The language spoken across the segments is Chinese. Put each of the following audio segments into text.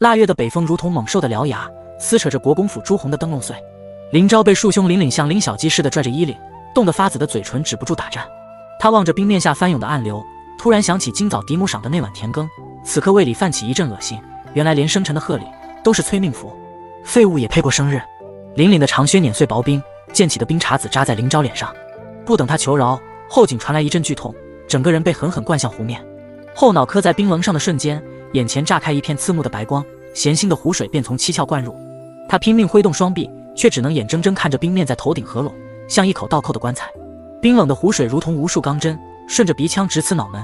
腊月的北风如同猛兽的獠牙，撕扯着国公府朱红的灯笼碎。林昭被束胸凛凛像拎小鸡似的拽着衣领，冻得发紫的嘴唇止不住打颤。他望着冰面下翻涌的暗流，突然想起今早嫡母赏的那碗甜羹，此刻胃里泛起一阵恶心。原来连生辰的贺礼都是催命符，废物也配过生日。凛凛的长靴碾碎薄冰，溅起的冰碴子扎在林昭脸上。不等他求饶，后颈传来一阵剧痛，整个人被狠狠灌向湖面。后脑磕在冰棱上的瞬间，眼前炸开一片刺目的白光，咸腥的湖水便从七窍灌入。他拼命挥动双臂，却只能眼睁睁看着冰面在头顶合拢，像一口倒扣的棺材。冰冷的湖水如同无数钢针，顺着鼻腔直刺脑门。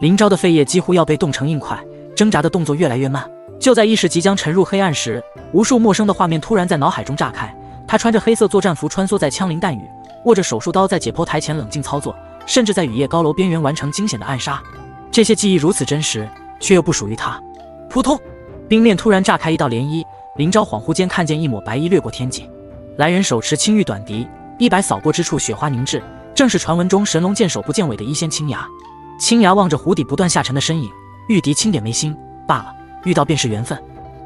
林昭的肺叶几乎要被冻成硬块，挣扎的动作越来越慢。就在意识即将沉入黑暗时，无数陌生的画面突然在脑海中炸开。他穿着黑色作战服穿梭在枪林弹雨，握着手术刀在解剖台前冷静操作，甚至在雨夜高楼边缘完成惊险的暗杀。这些记忆如此真实，却又不属于他。扑通，冰面突然炸开一道涟漪，林昭恍惚间看见一抹白衣掠过天际。来人手持青玉短笛，衣摆扫过之处雪花凝滞，正是传闻中神龙见首不见尾的一仙青崖。青崖望着湖底不断下沉的身影，玉笛轻点眉心，罢了，遇到便是缘分。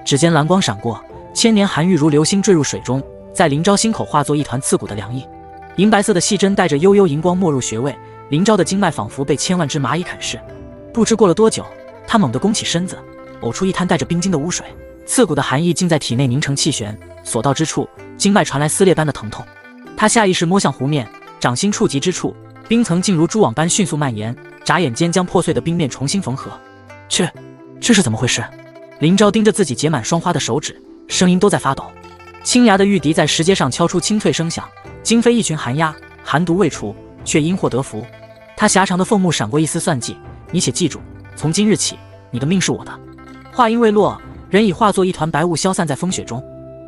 指尖蓝光闪过，千年寒玉如流星坠入水中，在林昭心口化作一团刺骨的凉意。银白色的细针带着幽幽银光没入穴位，林昭的经脉仿佛被千万只蚂蚁啃噬。不知过了多久，他猛地弓起身子，呕出一滩带着冰晶的污水，刺骨的寒意竟在体内凝成气旋，所到之处，经脉传来撕裂般的疼痛。他下意识摸向湖面，掌心触及之处，冰层竟如蛛网般迅速蔓延，眨眼间将破碎的冰面重新缝合。这是怎么回事？林昭盯着自己结满霜花的手指，声音都在发抖。青崖的玉笛在石阶上敲出清脆声响，惊飞一群寒鸦，寒毒未除，却因祸得福。他狭长的凤目闪过一丝算计，你且记住，从今日起，你的命是我的。话音未落，人已化作一团白雾消散在风雪中。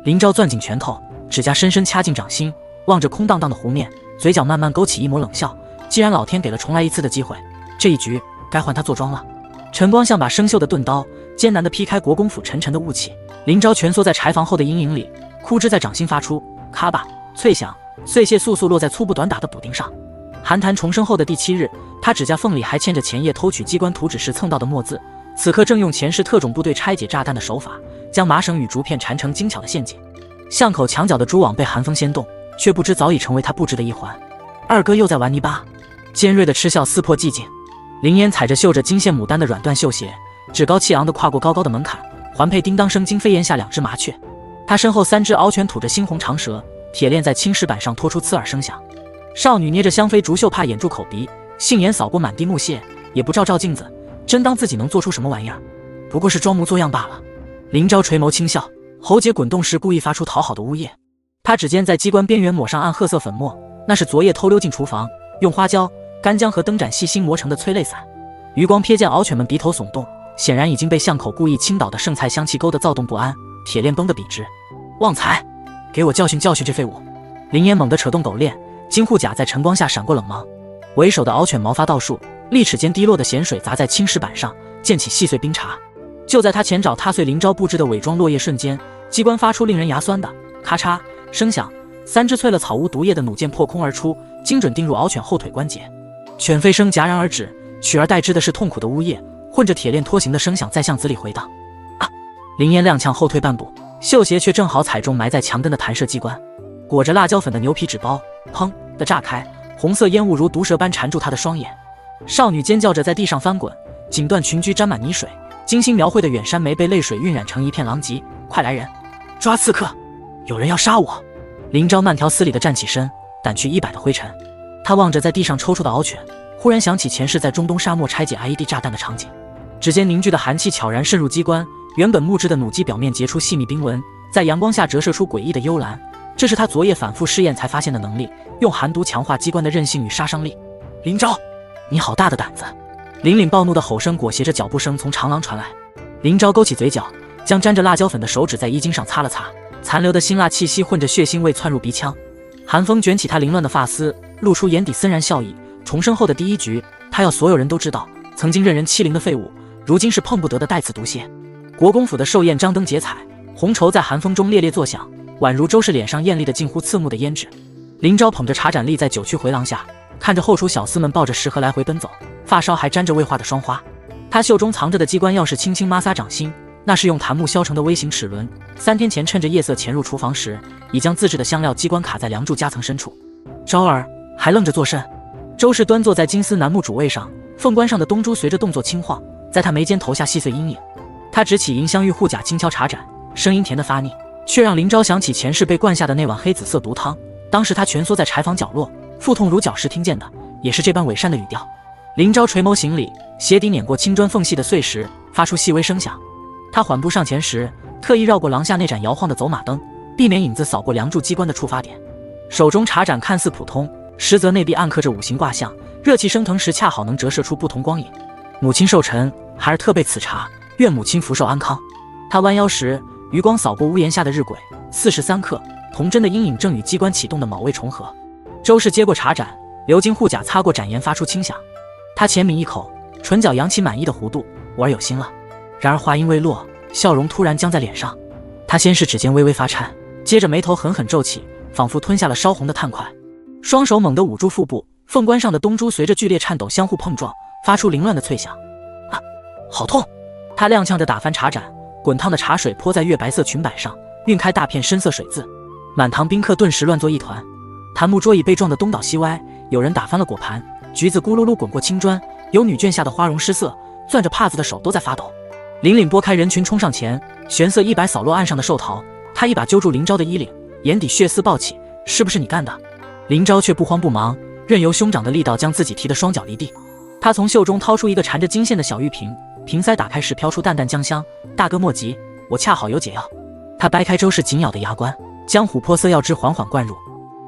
林昭攥紧拳头，指甲深深掐进掌心，望着空荡荡的湖面，嘴角慢慢勾起一抹冷笑。既然老天给了重来一次的机会，这一局该换他坐庄了。晨光像把生锈的钝刀，艰难地劈开国公府沉沉的雾气。林昭蜷缩在柴房后的阴影里，枯枝在掌心发出咔吧脆响，碎屑簌簌落在粗布短打的补丁上。寒潭重生后的第7日，他指甲缝里还嵌着前夜偷取机关图纸时蹭到的墨字，此刻正用前世特种部队拆解炸弹的手法，将麻绳与竹片缠成精巧的陷阱。巷口墙角的蛛网被寒风掀动，却不知早已成为他布置的一环。二哥又在玩泥巴，尖锐的嗤笑撕破寂静。林烟踩着绣着金线牡丹的软缎绣鞋，趾高气昂地跨过高高的门槛，环佩叮当声惊飞檐下2只麻雀。他身后3只獒犬吐着猩红长舌，铁链在青石板上拖出刺耳声响。少女捏着香妃竹绣帕掩住口鼻，杏眼扫过满地木屑，也不照镜子，真当自己能做出什么玩意儿？不过是装模作样罢了。林昭垂眸轻笑，喉结滚动时故意发出讨好的呜咽。他指尖在机关边缘抹上暗褐色粉末，那是昨夜偷溜进厨房，用花椒、干姜和灯盏细心磨成的催泪散。余光瞥见獒犬们鼻头耸动，显然已经被巷口故意倾倒的剩菜香气勾得躁动不安，铁链绷得笔直。旺财，给我教训教训这废物！林烟猛地扯动狗链，金护甲在晨光下闪过冷芒。为首的獒犬毛发倒竖，利齿间滴落的咸水砸在青石板上，溅起细碎冰碴。就在他前爪踏碎林昭布置的伪装落叶瞬间，机关发出令人牙酸的咔嚓声响，3只淬了草乌毒液的弩箭破空而出，精准钉入獒犬后腿关节。犬吠声戛然而止，取而代之的是痛苦的呜咽，混着铁链拖行的声响在巷子里回荡。啊！林烟踉跄后退半步，绣鞋却正好踩中埋在墙根的弹射机关，裹着辣椒粉的牛皮纸包砰的炸开，红色烟雾如毒蛇般缠住他的双眼。少女尖叫着在地上翻滚，锦缎裙裾沾满泥水，精心描绘的远山梅被泪水晕染成一片狼藉。快来人，抓刺客！有人要杀我！林昭慢条斯理地站起身，掸去衣摆的灰尘。他望着在地上抽搐的獒犬，忽然想起前世在中东沙漠拆解 IED 炸弹的场景。指尖凝聚的寒气悄然渗入机关，原本木质的弩机表面结出细密冰纹，在阳光下折射出诡异的幽蓝。这是他昨夜反复试验才发现的能力，用寒毒强化机关的韧性与杀伤力。林昭，你好大的胆子！凛凛暴怒的吼声裹挟着脚步声从长廊传来。林昭勾起嘴角，将沾着辣椒粉的手指在衣襟上擦了擦，残留的辛辣气息混着血腥味窜入鼻腔。寒风卷起他凌乱的发丝，露出眼底森然笑意。重生后的第1局，他要所有人都知道，曾经任人欺凌的废物，如今是碰不得的带刺毒蝎。国公府的寿宴张灯结彩，红绸在寒风中猎猎作响，宛如周氏脸上艳丽的近乎刺目的胭脂。林昭捧着茶盏立在九曲回廊下，看着后厨小厮们抱着食盒来回奔走，发梢还沾着未化的霜花。他袖中藏着的机关钥匙轻轻摩挲掌心，那是用檀木削成的微型齿轮，3天前趁着夜色潜入厨房时，已将自制的香料机关卡在梁柱夹层深处。昭儿还愣着作甚？周氏端坐在金丝楠木主位上，凤冠上的东珠随着动作轻晃，在他眉间投下细碎阴影。他执起银香玉护甲轻敲茶盏，声音甜得发腻，却让林昭想起前世被灌下的那碗黑紫色毒汤。当时他蜷缩在柴房角落，腹痛如绞时听见的也是这般伪善的语调。林昭垂眸行礼，鞋底碾过青砖缝隙的碎石，发出细微声响。他缓步上前时，特意绕过廊下那盏摇晃的走马灯，避免影子扫过梁柱机关的触发点。手中茶盏看似普通，实则内壁暗刻着五行卦象，热气升腾时恰好能折射出不同光影。母亲寿辰，孩儿特备此茶，愿母亲福寿安康。他弯腰时，余光扫过屋檐下的日晷，43刻，铜针的阴影正与机关启动的卯位重合。周氏接过茶盏，鎏金护甲擦过盏沿，发出轻响。他浅抿一口，唇角扬起满意的弧度，我儿有心了。然而话音未落，笑容突然僵在脸上。他先是指尖微微发颤，接着眉头狠狠皱起，仿佛吞下了烧红的炭块，双手猛地捂住腹部，凤冠上的东珠随着剧烈颤抖相互碰撞，发出凌乱的脆响。啊，好痛！他踉跄着打翻茶盏，滚烫的茶水泼在月白色裙摆上，晕开大片深色水渍，满堂宾客顿时乱作一团。檀木桌椅被撞得东倒西歪，有人打翻了果盘，橘子咕噜噜滚过青砖，有女眷下的花容失色，攥着帕子的手都在发抖。林岭拨开人群冲上前，玄色衣摆扫落岸上的寿桃，他一把揪住林昭的衣领，眼底血丝暴起，是不是你干的？林昭却不慌不忙，任由兄长的力道将自己提得双脚离地。他从袖中掏出一个缠着金线的小玉瓶，瓶塞打开时飘出淡淡姜香，大哥莫急，我恰好有解药。他掰开周氏紧咬的牙关，将琥珀色药汁缓缓灌入，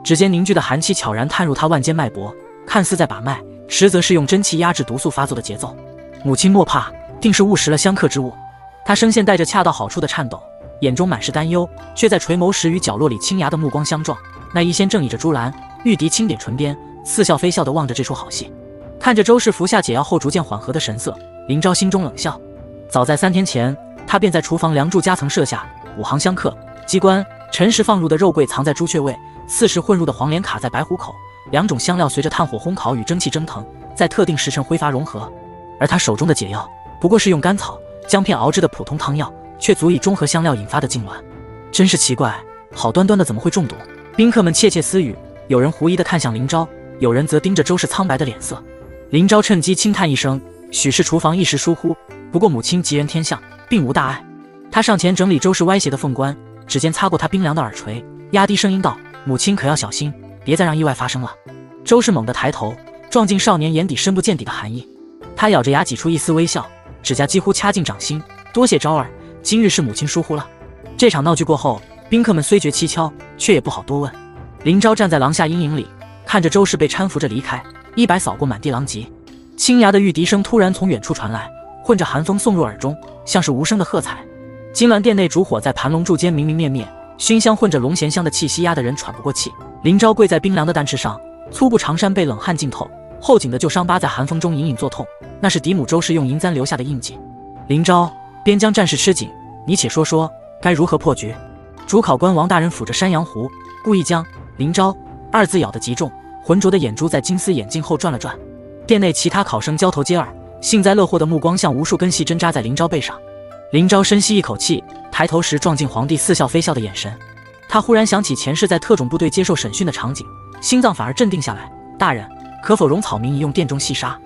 指尖凝聚的寒气悄然探入他腕间脉搏，看似在把脉，实则是用真气压制毒素发作的节奏。母亲莫怕，定是误食了相克之物。他声线带着恰到好处的颤抖，眼中满是担忧，却在垂眸时与角落里清雅的目光相撞。那一仙正倚着珠篮，玉笛轻点唇边，似笑非笑地望着这出好戏。看着周氏服下解药后逐渐缓和的神色，林昭心中冷笑。早在3天前，他便在厨房梁柱夹层设下5行相克机关，辰时放入的肉桂藏在朱雀位，4时混入的黄连卡在白虎口，2种香料随着炭火烘烤与蒸汽蒸腾，在特定时辰挥发融合。而他手中的解药不过是用甘草、姜片熬制的普通汤药，却足以中和香料引发的痉挛。真是奇怪，好端端的怎么会中毒？宾客们窃窃私语，有人狐疑地看向林昭，有人则盯着周氏苍白的脸色。林昭趁机轻叹一声，许是厨房一时疏忽，不过母亲吉人天相，并无大碍。他上前整理周氏歪斜的凤冠，指尖擦过他冰凉的耳垂，压低声音道：母亲可要小心，别再让意外发生了。周氏猛地抬头，撞进少年眼底深不见底的寒意。他咬着牙挤出一丝微笑，指甲几乎掐进掌心，多谢昭儿，今日是母亲疏忽了。这场闹剧过后，宾客们虽觉蹊跷，却也不好多问。林昭站在廊下阴影里，看着周氏被搀扶着离开，衣摆扫过满地狼藉，清雅的玉笛声突然从远处传来，混着寒风送入耳中，像是无声的喝彩。金銮殿内烛火在盘龙柱间明明灭灭，熏香混着龙涎香的气息压得人喘不过气。林昭跪在冰凉的丹翅上，粗布长衫被冷汗浸透，后颈的旧伤疤在寒风中隐隐作痛，那是嫡母周氏用银簪留下的印记。林昭边将战事吃紧，你且说说该如何破局。主考官王大人抚着山羊胡，故意将林昭二字咬得极重，浑浊的眼珠在金丝眼镜后转了转。殿内其他考生交头接耳，幸灾乐祸的目光像无数根细针扎在林昭背上。林昭深吸一口气，抬头时撞进皇帝似笑非笑的眼神。他忽然想起前世在特种部队接受审讯的场景，心脏反而镇定下来。大人，可否容草民一用殿中细沙？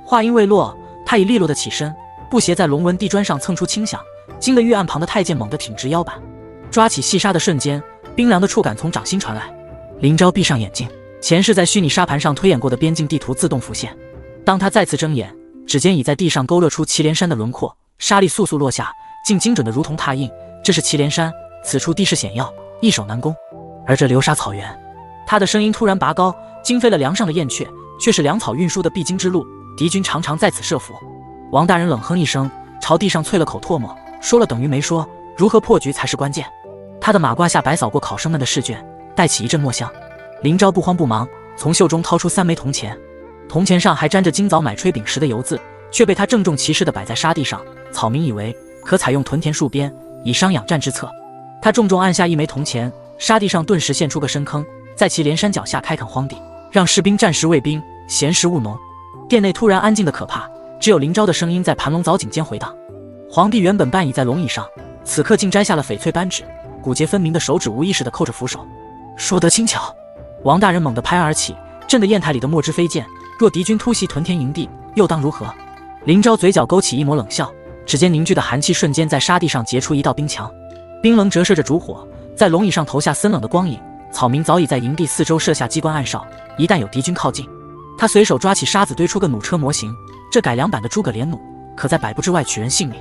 话音未落，他已利落的起身，布鞋在龙纹地砖上蹭出轻响，惊得御案旁的太监猛地挺直腰板。抓起细沙的瞬间，冰凉的触感从掌心传来。林昭闭上眼睛，前世在虚拟沙盘上推演过的边境地图自动浮现。当他再次睁眼，指尖已在地上勾勒出祁连山的轮廓，沙粒簌簌落下，竟精准的如同拓印。这是祁连山，此处地势险要，易守难攻。而这流沙草原，他的声音突然拔高，惊飞了梁上的燕雀，却是粮草运输的必经之路，敌军常常在此设伏。王大人冷哼一声，朝地上啐了口唾沫，说了等于没说，如何破局才是关键。他的马褂下摆扫过考生们的试卷，带起一阵墨香。林昭不慌不忙，从袖中掏出3枚铜钱，铜钱上还沾着今早买炊饼时的油渍，却被他郑重其事地摆在沙地上。草民以为可采用屯田戍边，以商养战之策。他重重按下1枚铜钱，沙地上顿时现出个深坑，在祁连山脚下开垦荒地，让士兵暂时卫兵，闲时务农。殿内突然安静的可怕，只有林昭的声音在盘龙藻井间回荡。皇帝原本半倚在龙椅上，此刻竟摘下了翡翠扳指，骨节分明的手指无意识地扣着扶手。说得轻巧。王大人猛地拍案而起，震得砚台里的墨汁飞溅。若敌军突袭屯田营地，又当如何？林昭嘴角勾起一抹冷笑，指尖凝聚的寒气瞬间在沙地上结出一道冰墙，冰棱折射着烛火，在龙椅上投下森冷的光影。草民早已在营地四周设下机关暗哨，一旦有敌军靠近，他随手抓起沙子堆出个弩车模型，这改良版的诸葛连弩，可在百步之外取人性命。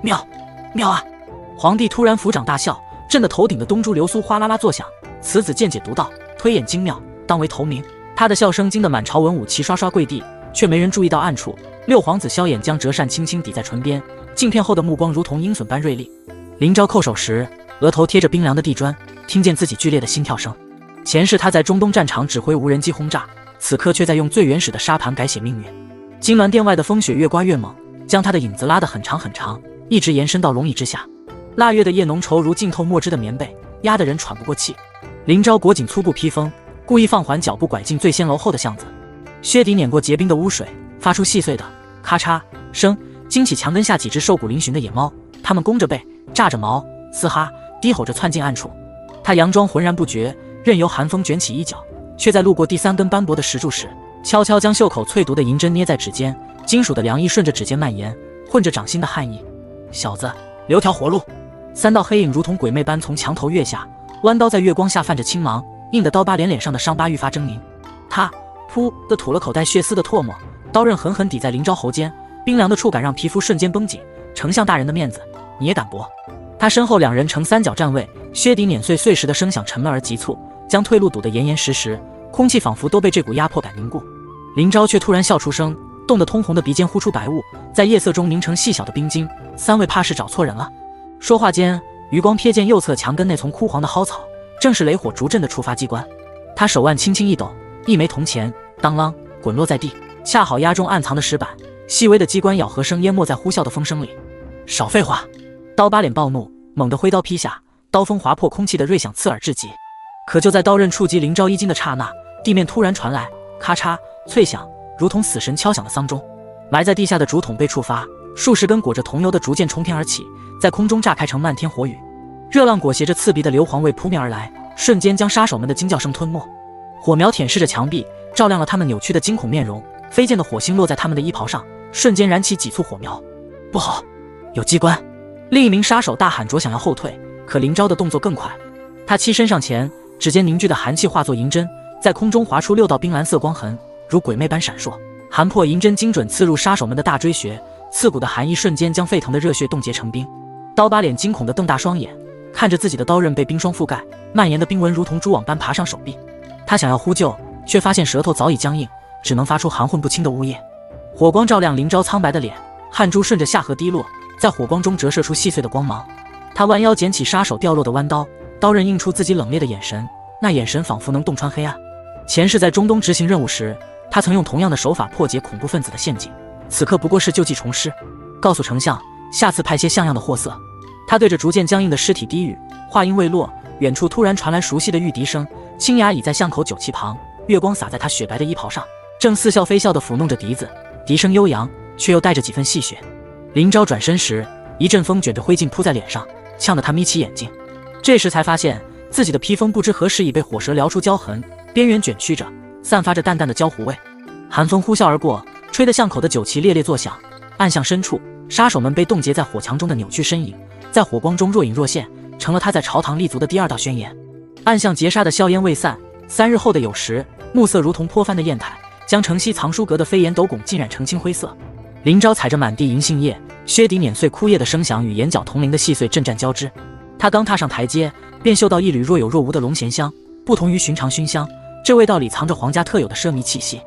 妙，妙啊！皇帝突然抚掌大笑，震得头顶的东珠流苏哗啦啦作响。此子见解独到，推演精妙，当为头名。他的笑声惊得满朝文武齐刷刷跪地，却没人注意到暗处六皇子萧衍将折扇轻轻抵在唇边，镜片后的目光如同鹰隼般锐利。林昭叩首时，额头贴着冰凉的地砖，听见自己剧烈的心跳声。前世他在中东战场指挥无人机轰炸，此刻却在用最原始的沙盘改写命运。金銮殿外的风雪越刮越猛，将他的影子拉得很长很长，一直延伸到龙椅之下。腊月的夜浓稠如浸透墨汁的棉被，压得人喘不过气。林昭裹紧粗布披风，故意放缓脚步，拐进醉仙楼后的巷子。薛迪碾过结冰的污水，发出细碎的咔嚓声，惊起墙根下几只瘦骨嶙峋的野猫。它们弓着背，炸着毛，嘶哈低吼着窜进暗处。他佯装浑然不觉，任由寒风卷起衣角，却在路过第三根斑驳的石柱时，悄悄将袖口淬毒的银针捏在指尖，金属的凉意顺着指尖蔓延，混着掌心的汗意。小子，留条活路！三道黑影如同鬼魅般从墙头跃下，弯刀在月光下泛着青芒，硬的刀疤脸上的伤疤愈发狰狞。他噗地吐了口带血丝的唾沫，刀刃狠狠抵在林昭喉间，冰凉的触感让皮肤瞬间绷紧。丞相大人的面子你也敢驳？他身后两人呈三角站位，薛迪碾碎碎石的声响沉闷而急促，将退路堵得严严实实，空气仿佛都被这股压迫感凝固。林昭却突然笑出声，冻得通红的鼻尖呼出白雾，在夜色中凝成细小的冰晶。三位怕是找错人了。说话间，余光瞥见右侧墙根那丛枯黄的蒿草，正是雷火竹阵的触发机关。他手腕轻轻一抖，一枚铜钱当啷滚落在地，恰好压中暗藏的石板，细微的机关咬合声淹没在呼啸的风声里。少废话！刀疤脸暴怒，猛地挥刀劈下，刀锋划破空气的锐响刺耳至极。可就在刀刃触及林昭衣襟的刹那，地面突然传来咔嚓脆响，如同死神敲响的丧钟。埋在地下的竹筒被触发，数十根裹着桐油的竹箭冲天而起，在空中炸开成漫天火雨。热浪裹挟着刺鼻的硫磺味扑面而来，瞬间将杀手们的惊叫声吞没。火苗舔舐着墙壁，照亮了他们扭曲的惊恐面容。飞溅的火星落在他们的衣袍上，瞬间燃起几簇火苗。不好，有机关！另一名杀手大喊着想要后退，可林昭的动作更快。他欺身上前，指尖凝聚的寒气化作银针，在空中划出6道冰蓝色光痕，如鬼魅般闪烁。寒破银针精准刺入杀手们的大椎穴，刺骨的寒意瞬间将沸腾的热血冻结成冰。刀疤脸惊恐地瞪大双眼，看着自己的刀刃被冰霜覆盖，蔓延的冰纹如同蛛网般爬上手臂。他想要呼救，却发现舌头早已僵硬，只能发出含混不清的呜咽。火光照亮林昭苍白的脸，汗珠顺着下颌滴落，在火光中折射出细碎的光芒。他弯腰捡起杀手掉落的弯刀，刀刃映出自己冷冽的眼神，那眼神仿佛能洞穿黑暗。前世在中东执行任务时，他曾用同样的手法破解恐怖分子的陷阱，此刻不过是旧技重施。告诉丞相，下次派些像样的货色。他对着逐渐僵硬的尸体低语，话音未落，远处突然传来熟悉的玉笛声。青雅倚在巷口酒器旁，月光洒在她雪白的衣袍上，正似笑非笑地抚弄着笛子，笛声悠扬，却又带着几分戏谑。林昭转身时，一阵风卷着灰烬扑在脸上，呛得他眯起眼睛。这时才发现自己的披风不知何时已被火舌燎出焦痕，边缘卷曲着，散发着淡淡的焦糊味。寒风呼啸而过，吹得巷口的酒旗猎猎作响。暗巷深处，杀手们被冻结在火墙中的扭曲身影，在火光中若隐若现，成了他在朝堂立足的第2道宣言。暗巷劫杀的硝烟未散，3日后的酉时，暮色如同泼翻的砚台，将城西藏书阁的飞檐斗拱浸染成青灰色。林昭踩着满地银杏叶，薛迪碾碎枯叶的声响与眼角铜铃的细碎震颤交织。他刚踏上台阶，便嗅到一缕若有若无的龙涎香，不同于寻常熏香，这味道里藏着皇家特有的奢靡气息。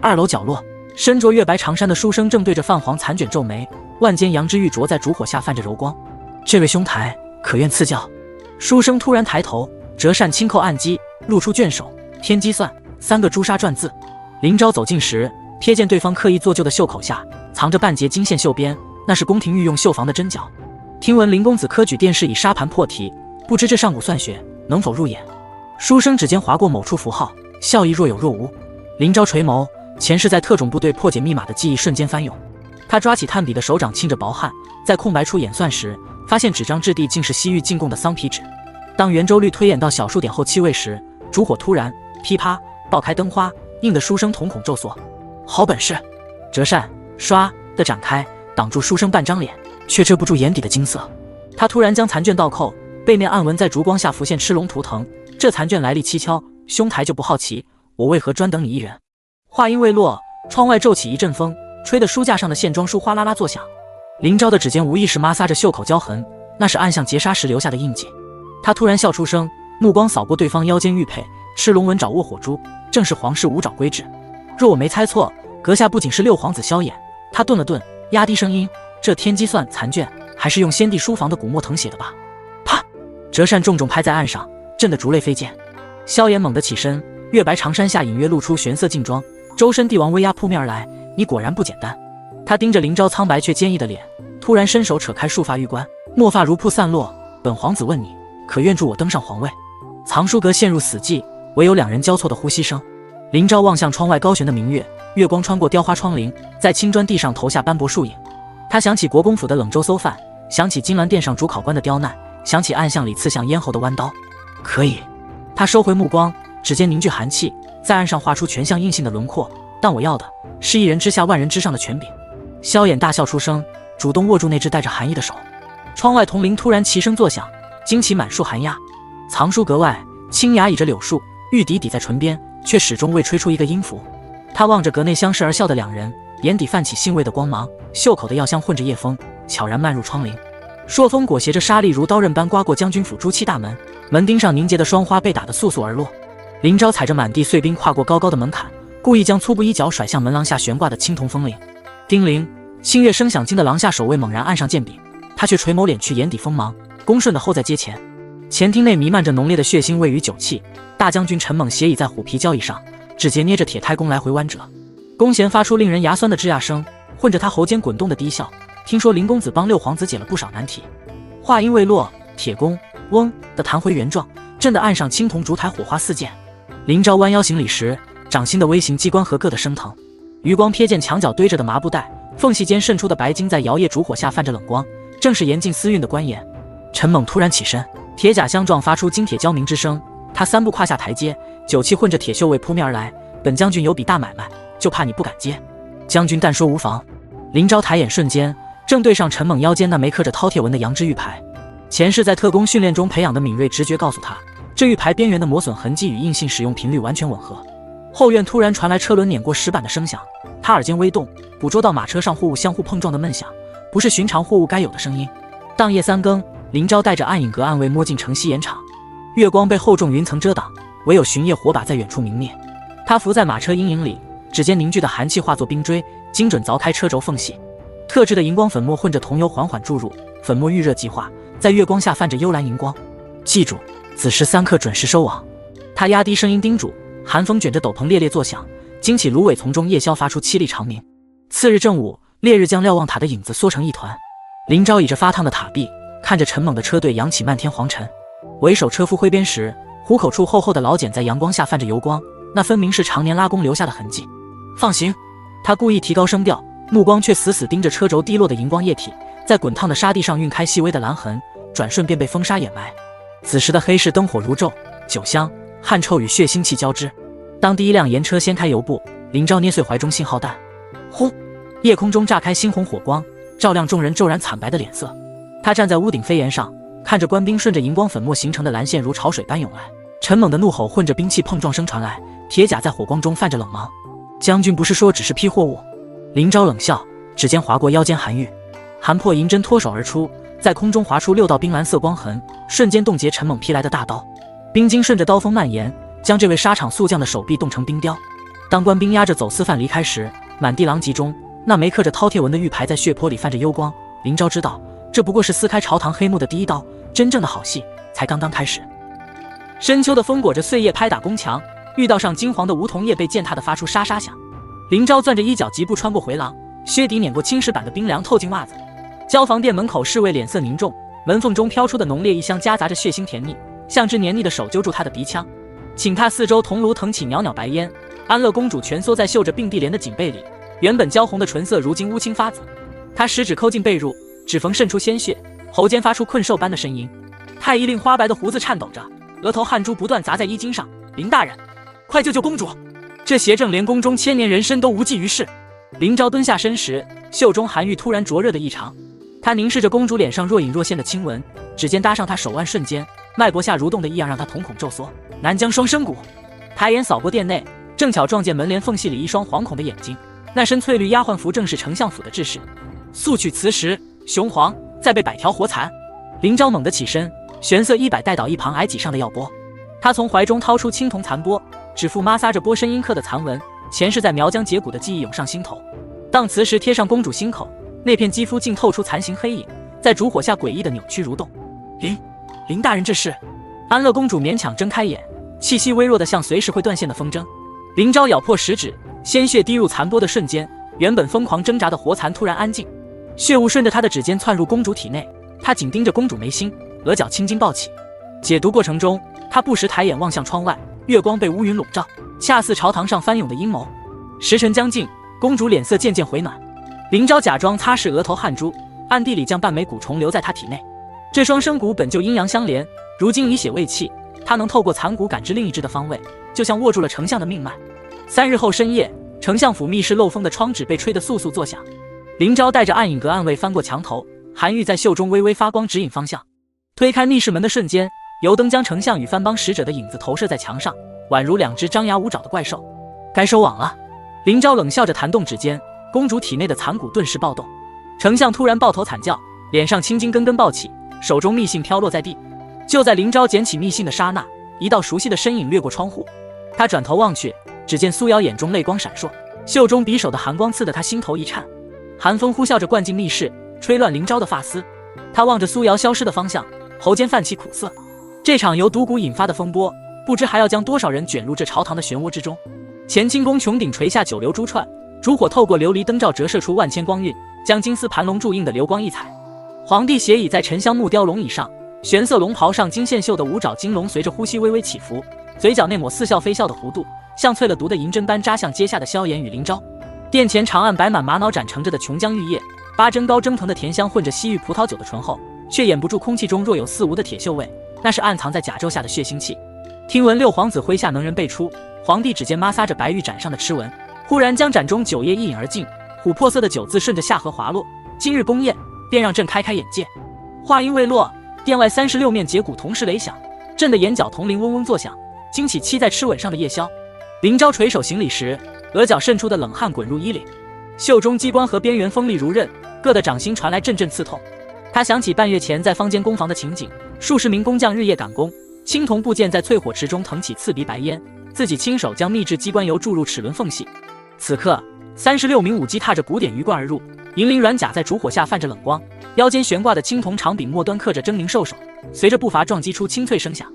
2楼角落，身着月白长衫的书生正对着泛黄残卷皱眉，万间羊脂玉镯在烛火下泛着柔光。这位兄台，可愿赐教？书生突然抬头，折扇轻扣按击，露出卷首，天机算3个朱砂篆字。林昭走近时，瞥见对方刻意做旧的袖口下藏着半截金线绣边，那是宫廷御用绣房的针脚。听闻林公子科举殿试以沙盘破题，不知这上古算学能否入眼？书生指尖划过某处符号，笑意若有若无。林昭垂眸，前世在特种部队破解密码的记忆瞬间翻涌。他抓起炭笔的手掌沁着薄汗，在空白处演算时，发现纸张质地竟是西域进贡的桑皮纸。当圆周率推演到小数点后7位时，烛火突然噼啪爆开灯花，映得书生瞳孔骤缩。好本事！折扇唰的展开，挡住书生半张脸，却遮不住眼底的金色。他突然将残卷倒扣，背面暗纹在烛光下浮现，吃龙图腾。这残卷来历蹊跷，兄台就不好奇，我为何专等你一人？话音未落，窗外骤起一阵风，吹得书架上的线装书哗啦啦作响。林昭的指尖无意识摩挲着袖口胶痕，那是暗巷劫杀时留下的印记。他突然笑出声，目光扫过对方腰间玉佩，赤龙纹爪握火珠，正是皇室五爪龟制。若我没猜错，阁下不仅是六皇子萧衍。他顿了顿，压低声音：这天机算残卷，还是用先帝书房的古墨藤写的吧？啪！折扇重重拍在案上，震得烛泪飞溅。萧衍猛地起身，月白长衫下隐约露出玄色劲装，周身帝王威压扑面而来。你果然不简单。他盯着林昭苍白却坚毅的脸，突然伸手扯开束发玉冠，墨发如瀑散落。本皇子问你，可愿助我登上皇位？藏书阁陷入死寂，唯有两人交错的呼吸声。林昭望向窗外高悬的明月，月光穿过雕花窗棂，在青砖地上投下斑驳树影。他想起国公府的冷粥馊饭，想起金銮殿上主考官的刁难，想起暗巷里刺向咽喉的弯刀。可以。他收回目光，指尖凝聚寒气，在岸上画出全像硬性的轮廓。但我要的是一人之下万人之上的权柄。萧衍大笑出声，主动握住那只带着寒意的手。窗外铜铃突然齐声作响，惊起满树寒鸦。藏书阁外，青崖倚着柳树，玉笛抵在唇边，却始终未吹出一个音符。他望着阁内相视而笑的两人，眼底泛起欣慰的光芒，袖口的药香混着夜风，悄然漫入窗棂。朔风裹挟着沙砾如刀刃般刮过将军府朱漆大门，门钉上凝结的霜花被打得簌簌而落。林昭踩着满地碎冰跨过高高的门槛，故意将粗布衣角甩向门廊下悬挂的青铜风铃。叮铃，清月声响惊的廊下守卫猛然按上剑柄，他却垂眸敛去眼底锋芒，恭顺地候在阶前。前厅内弥漫着浓烈的血腥味与酒气，大将军陈猛斜倚在虎皮交椅上，指节捏着铁胎弓来回弯折。弓弦发出令人牙酸的吱呀声，混着他喉间滚动的低笑。听说林公子帮六皇子解了不少难题。话音未落，铁弓嗡的弹回原状，震得岸上青铜烛台火花四溅。林昭弯腰行礼时，掌心的微型机关盒硌得生疼。余光瞥见墙角堆着的麻布袋，缝隙间渗出的白金在摇曳烛火下泛着冷光，正是严禁私运的官盐。陈猛突然起身，铁甲相撞发出金铁交鸣之声，他3步跨下台阶，酒气混着铁锈味扑面而来。本将军有笔大买卖，就怕你不敢接。将军但说无妨。林昭抬眼瞬间，正对上陈猛腰间那枚刻着饕餮纹的羊脂玉牌。前世在特工训练中培养的敏锐直觉告诉他，这玉牌边缘的磨损痕迹与硬性使用频率完全吻合。后院突然传来车轮碾过石板的声响，他耳尖微动，捕捉到马车上货物相互碰撞的闷响，不是寻常货物该有的声音。当夜3更，林昭带着暗影阁暗卫摸进城西盐场，月光被厚重云层遮挡，唯有巡夜火把在远处明灭。他伏在马车阴影里，指尖凝聚的寒气化作冰锥，精准凿开车轴缝隙。特制的荧光粉末混着桐油缓缓注入，粉末预热即化，在月光下泛着幽蓝荧光。记住，子时3刻准时收网。他压低声音叮嘱。寒风卷着斗篷猎猎作响，惊起芦苇丛中夜宵发出凄厉长鸣。次日正午，烈日将瞭望塔的影子缩成一团。林昭倚着发烫的塔壁，看着陈猛的车队扬起漫天黄尘。为首车夫挥鞭时，虎口处厚厚的老茧在阳光下泛着油光，那分明是常年拉弓留下的痕迹。放行！他故意提高声调，目光却死死盯着车轴滴落的荧光液体，在滚烫的沙地上晕开细微的蓝痕，转瞬便被风沙掩埋。此时的黑市灯火如昼，酒香、汗臭与血腥气交织。当第一辆盐车掀开油布，林昭捏碎怀中信号弹，轰！夜空中炸开猩红火光，照亮众人骤然惨白的脸色。他站在屋顶飞檐上，看着官兵顺着荧光粉末形成的蓝线如潮水般涌来。陈猛的怒吼混着兵器碰撞声传来，铁甲在火光中泛着冷芒。将军不是说只是批货物？林昭冷笑，指尖划过腰间寒玉，寒破银针脱手而出，在空中划出6道冰蓝色光痕，瞬间冻结陈猛劈来的大刀。冰晶顺着刀锋蔓延，将这位沙场宿将的手臂冻成冰雕。当官兵押着走私犯离开时，满地狼藉中，那枚刻着饕餮纹的玉牌在血泊里泛着幽光。林昭知道，这不过是撕开朝堂黑幕的第一刀，真正的好戏才刚刚开始。深秋的风裹着碎叶拍打宫墙，玉道上金黄的梧桐叶被践踏得发出沙沙响。林昭攥着衣角疾步穿过回廊，靴底碾过青石板的冰凉透进袜子。交房殿门口侍卫脸色凝重，门缝中飘出的浓烈异香夹杂着血腥甜腻，像只黏腻的手揪住他的鼻腔。寝榻四周铜炉腾起袅袅白烟，安乐公主蜷缩在绣着并蒂莲的锦被里，原本娇红的唇色如今乌青发紫，他食指抠进被褥，指缝渗出鲜血，喉间发出困兽般的呻吟。太医令花白的胡子颤抖着，额头汗珠不断砸在衣襟上。林大人，快救救公主！这邪正连宫中千年人参都无济于事。林昭蹲下身时，袖中寒玉突然灼热的异常。他凝视着公主脸上若隐若现的亲纹，指尖搭上她手腕，瞬间脉搏下蠕动的异样让他瞳孔骤缩。南疆双生骨。抬眼扫过殿内，正巧撞见门帘缝隙里一双惶恐的眼睛。那身翠绿丫鬟服正是丞相府的制式。速取磁石，雄黄，再备100条活蚕。林昭猛地起身，玄色衣摆带倒一旁矮几上的药钵。他从怀中掏出青铜残钵，指腹摩挲着波身阴刻的残纹，前世在苗疆解骨的记忆涌上心头。当磁石贴上公主心口，那片肌肤竟透出残形黑影，在烛火下诡异的扭曲蠕动。林大人，这是？安乐公主勉强睁开眼，气息微弱的像随时会断线的风筝。林昭咬破食指，鲜血滴入残钵的瞬间，原本疯狂挣扎的活蚕突然安静，血雾顺着他的指尖窜入公主体内。他紧盯着公主眉心，额角青筋暴起。解毒过程中，他不时抬眼望向窗外，月光被乌云笼罩，恰似朝堂上翻涌的阴谋。时辰将近，公主脸色渐渐回暖。林昭假装擦拭额头汗珠，暗地里将半枚蛊虫留在她体内。这双生骨本就阴阳相连，如今以血为气，他能透过残骨感知另一只的方位，就像握住了丞相的命脉。3日后深夜，丞相府密室漏风的窗纸被吹得簌簌作响。林昭带着暗影阁暗卫翻过墙头，韩愈在袖中微微发光，指引方向。推开密室门的瞬间，油灯将丞相与藩邦使者的影子投射在墙上，宛如2只张牙舞爪的怪兽。该收网了。林昭冷笑着弹动指尖，公主体内的残骨顿时暴动。丞相突然抱头惨叫，脸上青筋根根暴起，手中密信飘落在地。就在林昭捡起密信的刹那，一道熟悉的身影掠过窗户。他转头望去，只见苏瑶眼中泪光闪烁，袖中匕首的寒光刺得他心头一颤。寒风呼啸着灌进密室，吹乱林昭的发丝。他望着苏瑶消失的方向，喉间泛起苦涩。这场由毒蛊引发的风波，不知还要将多少人卷入这朝堂的漩涡之中。乾清宫穹顶垂下9流珠串，烛火透过琉璃灯罩折射出万千光晕，将金丝盘龙铸映得流光溢彩。皇帝斜倚在沉香木雕龙椅上，玄色龙袍上金线绣的五爪金龙随着呼吸微微起伏，嘴角那抹似笑非笑的弧度，像淬了毒的银针般扎向阶下的萧炎与林昭。殿前长案摆满玛瑙展盛着的琼浆玉液，8针高蒸腾的甜香混着西域葡萄酒的醇厚，却掩不住空气中若有似无的铁锈味，那是暗藏在甲胄下的血腥气。听闻六皇子麾下能人辈出，皇帝指尖摩挲着白玉盏上的螭纹，忽然将盏中酒液一饮而尽，琥珀色的酒渍顺着下颌滑落。今日宫宴，便让朕开开眼界。话音未落，殿外36面节鼓同时雷响，朕的眼角铜铃嗡嗡作响，惊起栖在螭吻上的夜宵。林昭垂手行礼时，额角渗出的冷汗滚入衣领，袖中机关和边缘锋利如刃，硌得掌心传来阵阵刺痛。他想起半月前在坊间攻防的情景，数十名工匠日夜赶工，青铜部件在淬火池中腾起刺鼻白烟，自己亲手将秘制机关油注入齿轮缝隙。此刻36名舞姬踏着古典鱼贯而入，银鳞软甲在烛火下泛着冷光，腰间悬挂的青铜长柄末端刻着狰狞兽首，随着步伐撞击出清脆声响。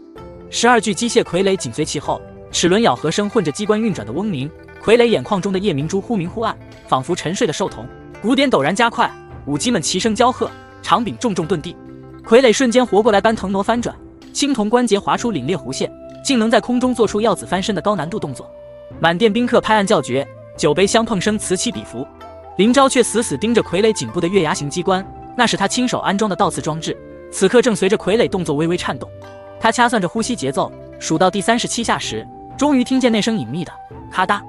12具机械傀儡紧随其后，齿轮咬合声混着机关运转的嗡鸣，傀儡眼眶中的夜明珠忽明忽暗，仿佛沉睡的兽童。鼓点陡然加快，舞姬们齐声交喝，长柄重重遁地，傀儡瞬间活过来般腾挪翻转，青铜关节划出凛冽弧线，竟能在空中做出耀子翻身的高难度动作。满殿宾客拍案叫绝，酒杯相碰声此起彼伏。林昭却死死盯着傀儡颈部的月牙形机关，那是他亲手安装的倒刺装置，此刻正随着傀儡动作微微颤动。他掐算着呼吸节奏，数到第37下时，终于听见那声隐秘的咔嗒。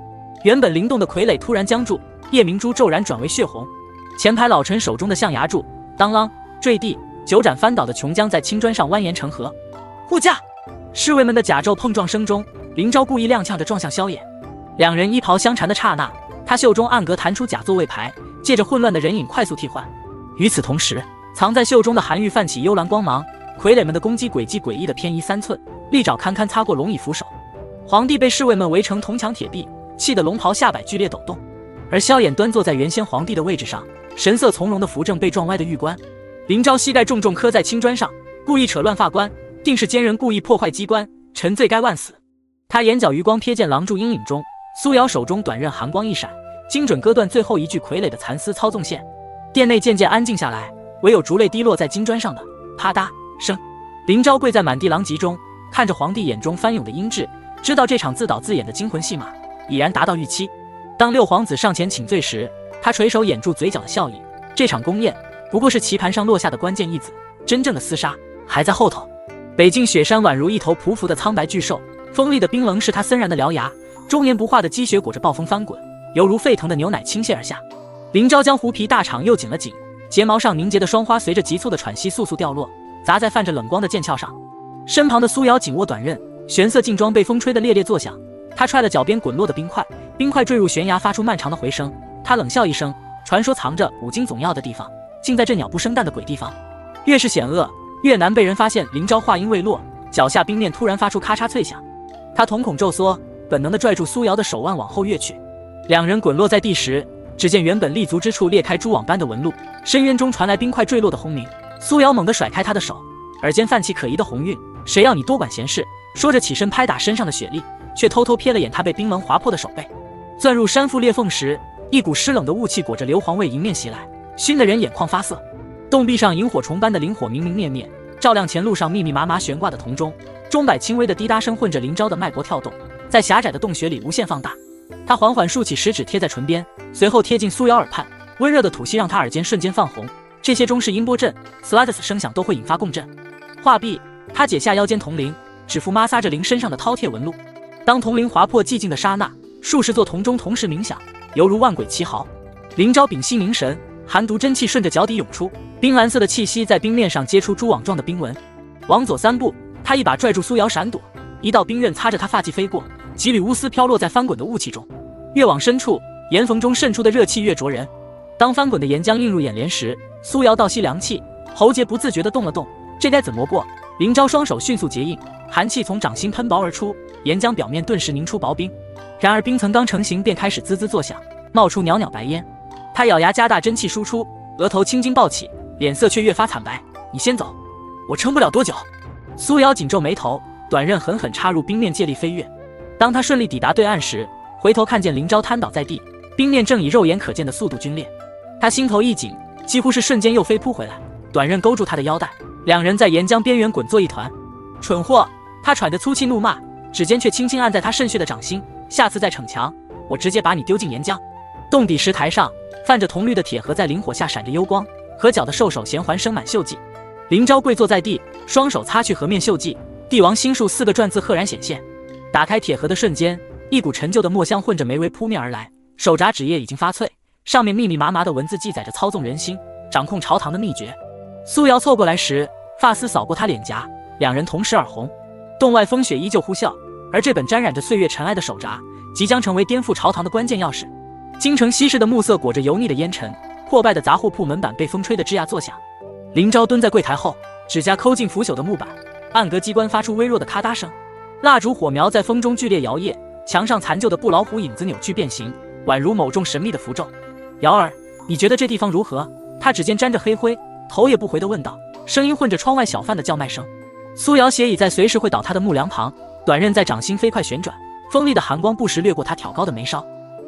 原本灵动的傀儡突然僵住，夜明珠骤然转为血红。前排老臣手中的象牙柱当啷坠地，9盏翻倒的琼浆在青砖上蜿蜒成河。护驾！侍卫们的甲胄碰撞声中，林昭故意踉跄着撞向萧衍。两人衣袍相缠的刹那，他袖中暗格弹出假座位牌，借着混乱的人影快速替换。与此同时，藏在袖中的韩愈泛起幽蓝光芒，傀儡们的攻击轨迹诡异的偏移3寸，利爪堪堪擦过龙椅扶手。皇帝被侍卫们围成铜墙铁壁，气得龙袍下摆剧烈抖动。而萧衍端坐在原先皇帝的位置上，神色从容地扶正被撞歪的玉冠。林昭膝盖重重磕在青砖上，故意扯乱发冠，定是奸人故意破坏机关，臣罪该万死。他眼角余光瞥见廊柱阴影中，苏瑶手中短刃寒光一闪，精准割断最后一具傀儡的蚕丝操纵线。殿内渐渐安静下来，唯有烛泪滴落在金砖上的啪嗒声。林昭跪在满地狼藉中，看着皇帝眼中翻涌的阴鸷，知道这场自导自演的惊魂戏码已然达到预期。当六皇子上前请罪时，他垂手掩住嘴角的笑意，这场宫宴不过是棋盘上落下的关键一子，真正的厮杀还在后头。北境雪山宛如一头匍匐的苍白巨兽，锋利的冰棱是它森然的獠牙，终年不化的积雪裹着暴风翻滚，犹如沸腾的牛奶倾泻而下。林昭将狐皮大氅又紧了紧，睫毛上凝结的霜花随着急促的喘息簌簌掉落，砸在泛着冷光的剑鞘上。身旁的苏瑶紧握短刃，玄色劲装被风吹得烈烈作响。他踹了脚边滚落的冰块，冰块坠入悬崖，发出漫长的回声。他冷笑一声，传说藏着五金总要的地方，竟在这鸟不生蛋的鬼地方。越是险恶，越难被人发现。林昭话音未落，脚下冰面突然发出咔嚓脆响，他瞳孔骤缩，本能地拽住苏瑶的手腕往后跃去。两人滚落在地时，只见原本立足之处裂开蛛网般的纹路，深渊中传来冰块坠落的轰鸣。苏瑶猛地甩开他的手，耳间泛起可疑的红晕。谁要你多管闲事？说着起身拍打身上的雪粒，却偷偷瞥了眼他被冰棱划破的手背。钻入山腹裂缝时，一股湿冷的雾气裹着硫磺味迎面袭来，熏得人眼眶发涩。洞壁上萤火虫般的灵火明明灭灭，照亮前路上密密麻麻悬挂的铜钟。钟摆轻微的滴答声混着林昭的脉搏跳动，在狭窄的洞穴里无限放大。他缓缓竖起食指贴在唇边，随后贴近苏瑶耳畔，温热的吐息让他耳尖瞬间泛红。这些中式音波阵 Slatus 声响都会引发共振。话毕，他解下腰间铜铃，指腹摩挲着铃身上的饕餮纹路。当铜铃划破寂静的刹那，数十座铜钟同时鸣响，犹如万鬼齐嚎。林昭屏息凝神，寒毒真气顺着脚底涌出，冰蓝色的气息在冰面上结出蛛网状的冰纹。往左3步，他一把拽住苏瑶闪躲，一道冰刃擦着他发髻飞过，几缕乌丝飘落在翻滚的雾气中。越往深处，岩缝中渗出的热气越灼人。当翻滚的岩浆映入眼帘时，苏瑶倒吸凉气，喉结不自觉地动了动。这该怎么过？林昭双手迅速结印，寒气从掌心喷薄而出，岩浆表面顿时凝出薄冰。然而冰层刚成型便开始滋滋作响，冒出袅袅白烟。他咬牙加大真气输出，额头青筋暴起，脸色却越发惨白。你先走，我撑不了多久。苏瑶紧皱眉头，短刃狠狠插入冰面，借力飞跃。当他顺利抵达对岸时，回头看见林昭瘫倒在地，冰面正以肉眼可见的速度皲裂。他心头一紧，几乎是瞬间又飞扑回来，短刃勾住他的腰带，两人在岩浆边缘滚作一团。蠢货！他喘着粗气怒骂，指尖却轻轻按在他渗血的掌心。下次再逞强，我直接把你丢进岩浆。洞底石台上，泛着铜绿的铁盒在灵火下闪着幽光，合脚的兽首弦环生满锈迹。林昭跪坐在地，双手擦去盒面锈迹，帝王心术4个篆字赫然显现。打开铁盒的瞬间，一股陈旧的墨香混着霉味扑面而来，手札纸页已经发脆，上面密密麻麻的文字记载着操纵人心、掌控朝堂的秘诀。苏瑶凑过来时，发丝扫过他脸颊，两人同时耳红。洞外风雪依旧呼啸，而这本沾染着岁月尘埃的手札，即将成为颠覆朝堂的关键钥匙。京城西市的暮色裹着油腻的烟尘，破败的杂货铺门板被风吹得吱呀作响。林昭蹲在柜台后，指甲抠进腐朽的木板，暗格机关发出微弱的咔嗒声。蜡烛火苗在风中剧烈摇曳，墙上残旧的布老虎影子扭曲变形，宛如某种神秘的符咒。瑶儿，你觉得这地方如何？他指尖沾着黑灰，头也不回地问道，声音混着窗外小贩的叫卖声。苏瑶斜倚在随时会倒塌的木梁旁，短刃在掌心飞快旋转，锋利的寒光不时掠过他挑高的眉梢，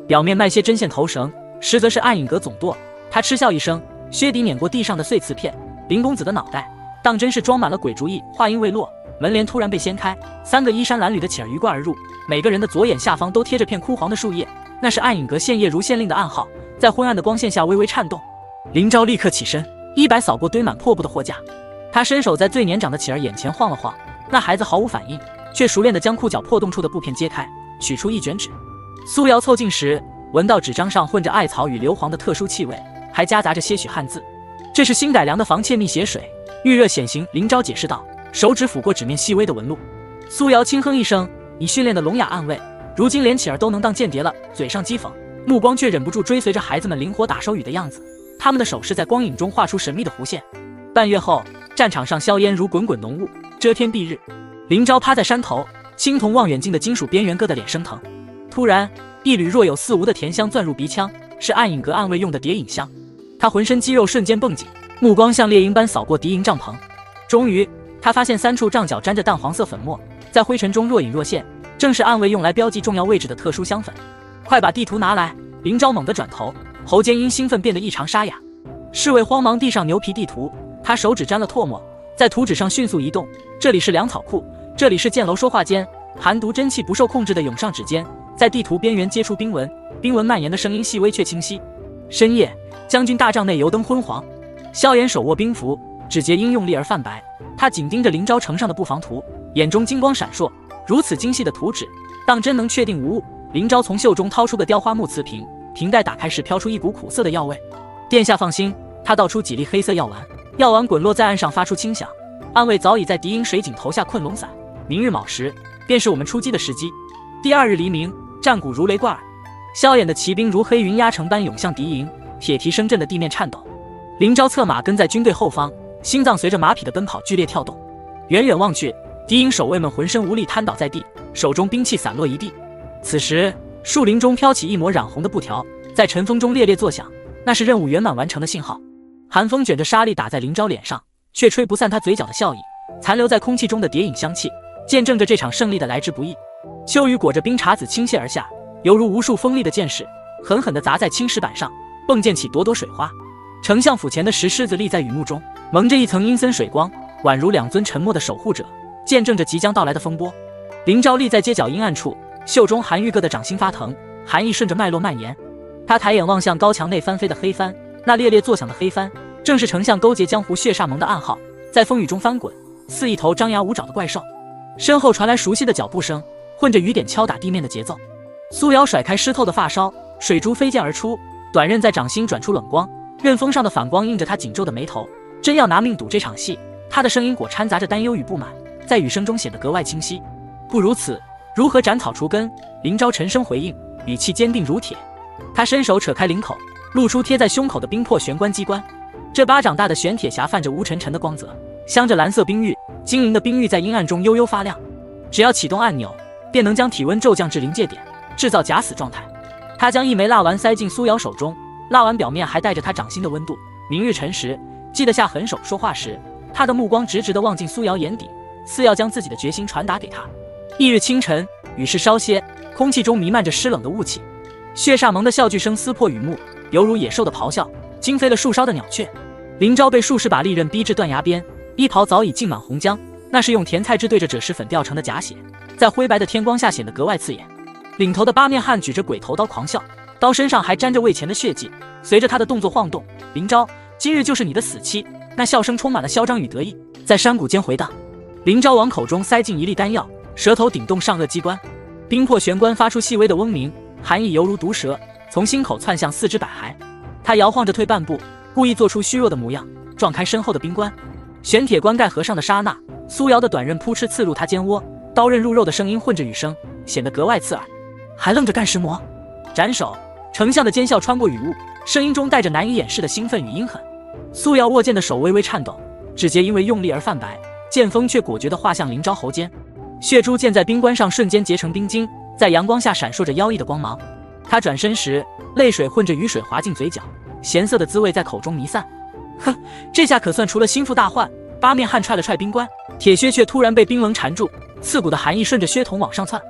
表面卖些针线头绳，实则是暗影阁总舵。他嗤笑一声，薛迪碾过地上的碎瓷片，林公子的脑袋当真是装满了鬼主意。话音未落，门帘突然被掀开，3个衣衫褴褛的乞儿鱼贯而入，每个人的左眼下方都贴着片枯黄的树叶，那是暗影阁献夜如县令的暗号，在昏暗的光线下微微颤动。林昭立刻起身，衣摆扫过堆满破布的货架，他伸手在最年长的乞儿眼前晃了晃，那孩子毫无反应，却熟练地将裤脚破洞处的布片揭开，取出一卷纸。苏瑶凑近时，闻到纸张上混着艾草与硫磺的特殊气味，还夹杂着些许汉字。这是新改良的防窃秘血水，遇热显形。林昭解释道，手指抚过纸面细微的纹路。苏瑶轻哼一声，你训练的聋哑暗卫，如今连乞儿都能当间谍了。嘴上讥讽，目光却忍不住追随着孩子们灵活打手语的样子，他们的手势在光影中画出神秘的弧线。半月后，战场上硝烟如滚滚浓雾，遮天蔽日。林昭趴在山头，青铜望远镜的金属边缘硌得脸生疼。突然，一缕若有似无的甜香钻入鼻腔，是暗影阁暗卫用的谍影香。他浑身肌肉瞬间绷紧，目光像猎鹰般扫过敌营帐篷。终于，他发现3处帐角沾着淡黄色粉末，在灰尘中若隐若现，正是暗卫用来标记重要位置的特殊香粉。快把地图拿来！林昭猛地转头，喉间因兴奋变得异常沙哑。侍卫慌忙递上牛皮地图，他手指沾了唾沫，在图纸上迅速移动。这里是粮草库，这里是箭楼说话间。寒毒真气不受控制地涌上指尖，在地图边缘接出冰纹，冰纹蔓延的声音细微却清晰。深夜，将军大帐内油灯昏黄。萧炎手握兵符，指节因用力而泛白。他紧盯着林昭呈上的布防图，眼中金光闪烁。如此精细的图纸，当真能确定无误？林昭从袖中掏出个雕花木瓷瓶，瓶盖打开时飘出一股苦涩的药味。殿下放心，他倒出几粒黑色药丸，药丸滚落在岸上发出轻响。暗卫早已在敌营水井投下困龙伞，明日卯时便是我们出击的时机。第二日黎明，战鼓如雷贯耳，萧衍的骑兵如黑云压城般涌向敌营，铁蹄声震的地面颤抖。林昭策马跟在军队后方，心脏随着马匹的奔跑剧烈跳动。远远望去，敌营守卫们浑身无力瘫倒在地，手中兵器散落一地。此时树林中飘起一抹染红的布条，在晨风中猎猎作响，那是任务圆满完成的信号。寒风卷着沙粒打在林昭脸上，却吹不散他嘴角的笑意，残留在空气中的蝶影香气，见证着这场胜利的来之不易。秋雨裹着冰碴子倾泻而下，犹如无数锋利的箭矢，狠狠地砸在青石板上，迸溅起朵朵水花。丞相府前的石狮子立在雨幕中，蒙着一层阴森水光，宛如两尊沉默的守护者，见证着即将到来的风波。林昭立在街角阴暗处，袖中寒玉戈的掌心发疼，寒意顺着脉络蔓延。他抬眼望向高墙内翻飞的黑帆，那猎猎作响的黑帆，正是丞相勾结江湖血煞盟的暗号，在风雨中翻滚，似一头张牙舞爪的怪兽。身后传来熟悉的脚步声，混着雨点敲打地面的节奏。苏瑶甩开湿透的发梢，水珠飞溅而出，短刃在掌心转出冷光，刃锋上的反光映着他紧皱的眉头。真要拿命赌这场戏，他的声音果掺杂着担忧与不满，在雨声中显得格外清晰。不如此，如何斩草除根？林昭沉声回应，语气坚定如铁。他伸手扯开领口，露出贴在胸口的冰魄玄关机关。这巴掌大的玄铁匣泛着无沉沉的光泽，镶着蓝色冰玉，晶莹的冰玉在阴暗中悠悠发亮。只要启动按钮，便能将体温骤降至临界点，制造假死状态。他将一枚蜡丸塞进苏瑶手中，蜡丸表面还带着他掌心的温度。明日辰时，记得下狠手。说话时，他的目光直直地望进苏瑶眼底，似要将自己的决心传达给他。翌日清晨，雨势稍歇，空气中弥漫着湿冷的雾气。血煞盟的笑剧声撕破雨幕，犹如野兽的咆哮，惊飞了树梢的鸟雀。林昭被数十把利刃逼至断崖边，衣袍早已浸满红浆，那是用甜菜汁兑着赭石粉调成的假血，在灰白的天光下显得格外刺眼。领头的八面汉举着鬼头刀狂笑，刀身上还沾着未前的血迹，随着他的动作晃动。林昭，今日就是你的死期！那笑声充满了嚣张与得意，在山谷间回荡。林昭往口中塞进一粒丹药，舌头顶动上颚机关，冰魄玄关发出细微的嗡鸣，寒意犹如毒蛇，从心口窜向四肢百骸。他摇晃着退半步，故意做出虚弱的模样，撞开身后的冰棺。玄铁棺盖合上的刹那，苏瑶的短刃扑哧刺入他肩窝，刀刃入肉的声音混着雨声，显得格外刺耳。还愣着干什么？斩首！丞相的尖笑穿过雨雾，声音中带着难以掩饰的兴奋与阴狠。苏瑶握剑的手微微颤抖，指节因为用力而泛白，剑锋却果决地划向林昭喉间。血珠溅在冰棺上，瞬间结成冰晶，在阳光下闪烁着妖异的光芒。他转身时，泪水混着雨水滑进嘴角，咸涩的滋味在口中弥散。哼，这下可算除了心腹大患。八面汉踹了踹冰棺，铁靴却突然被冰棱缠住，刺骨的寒意顺着靴筒往上窜。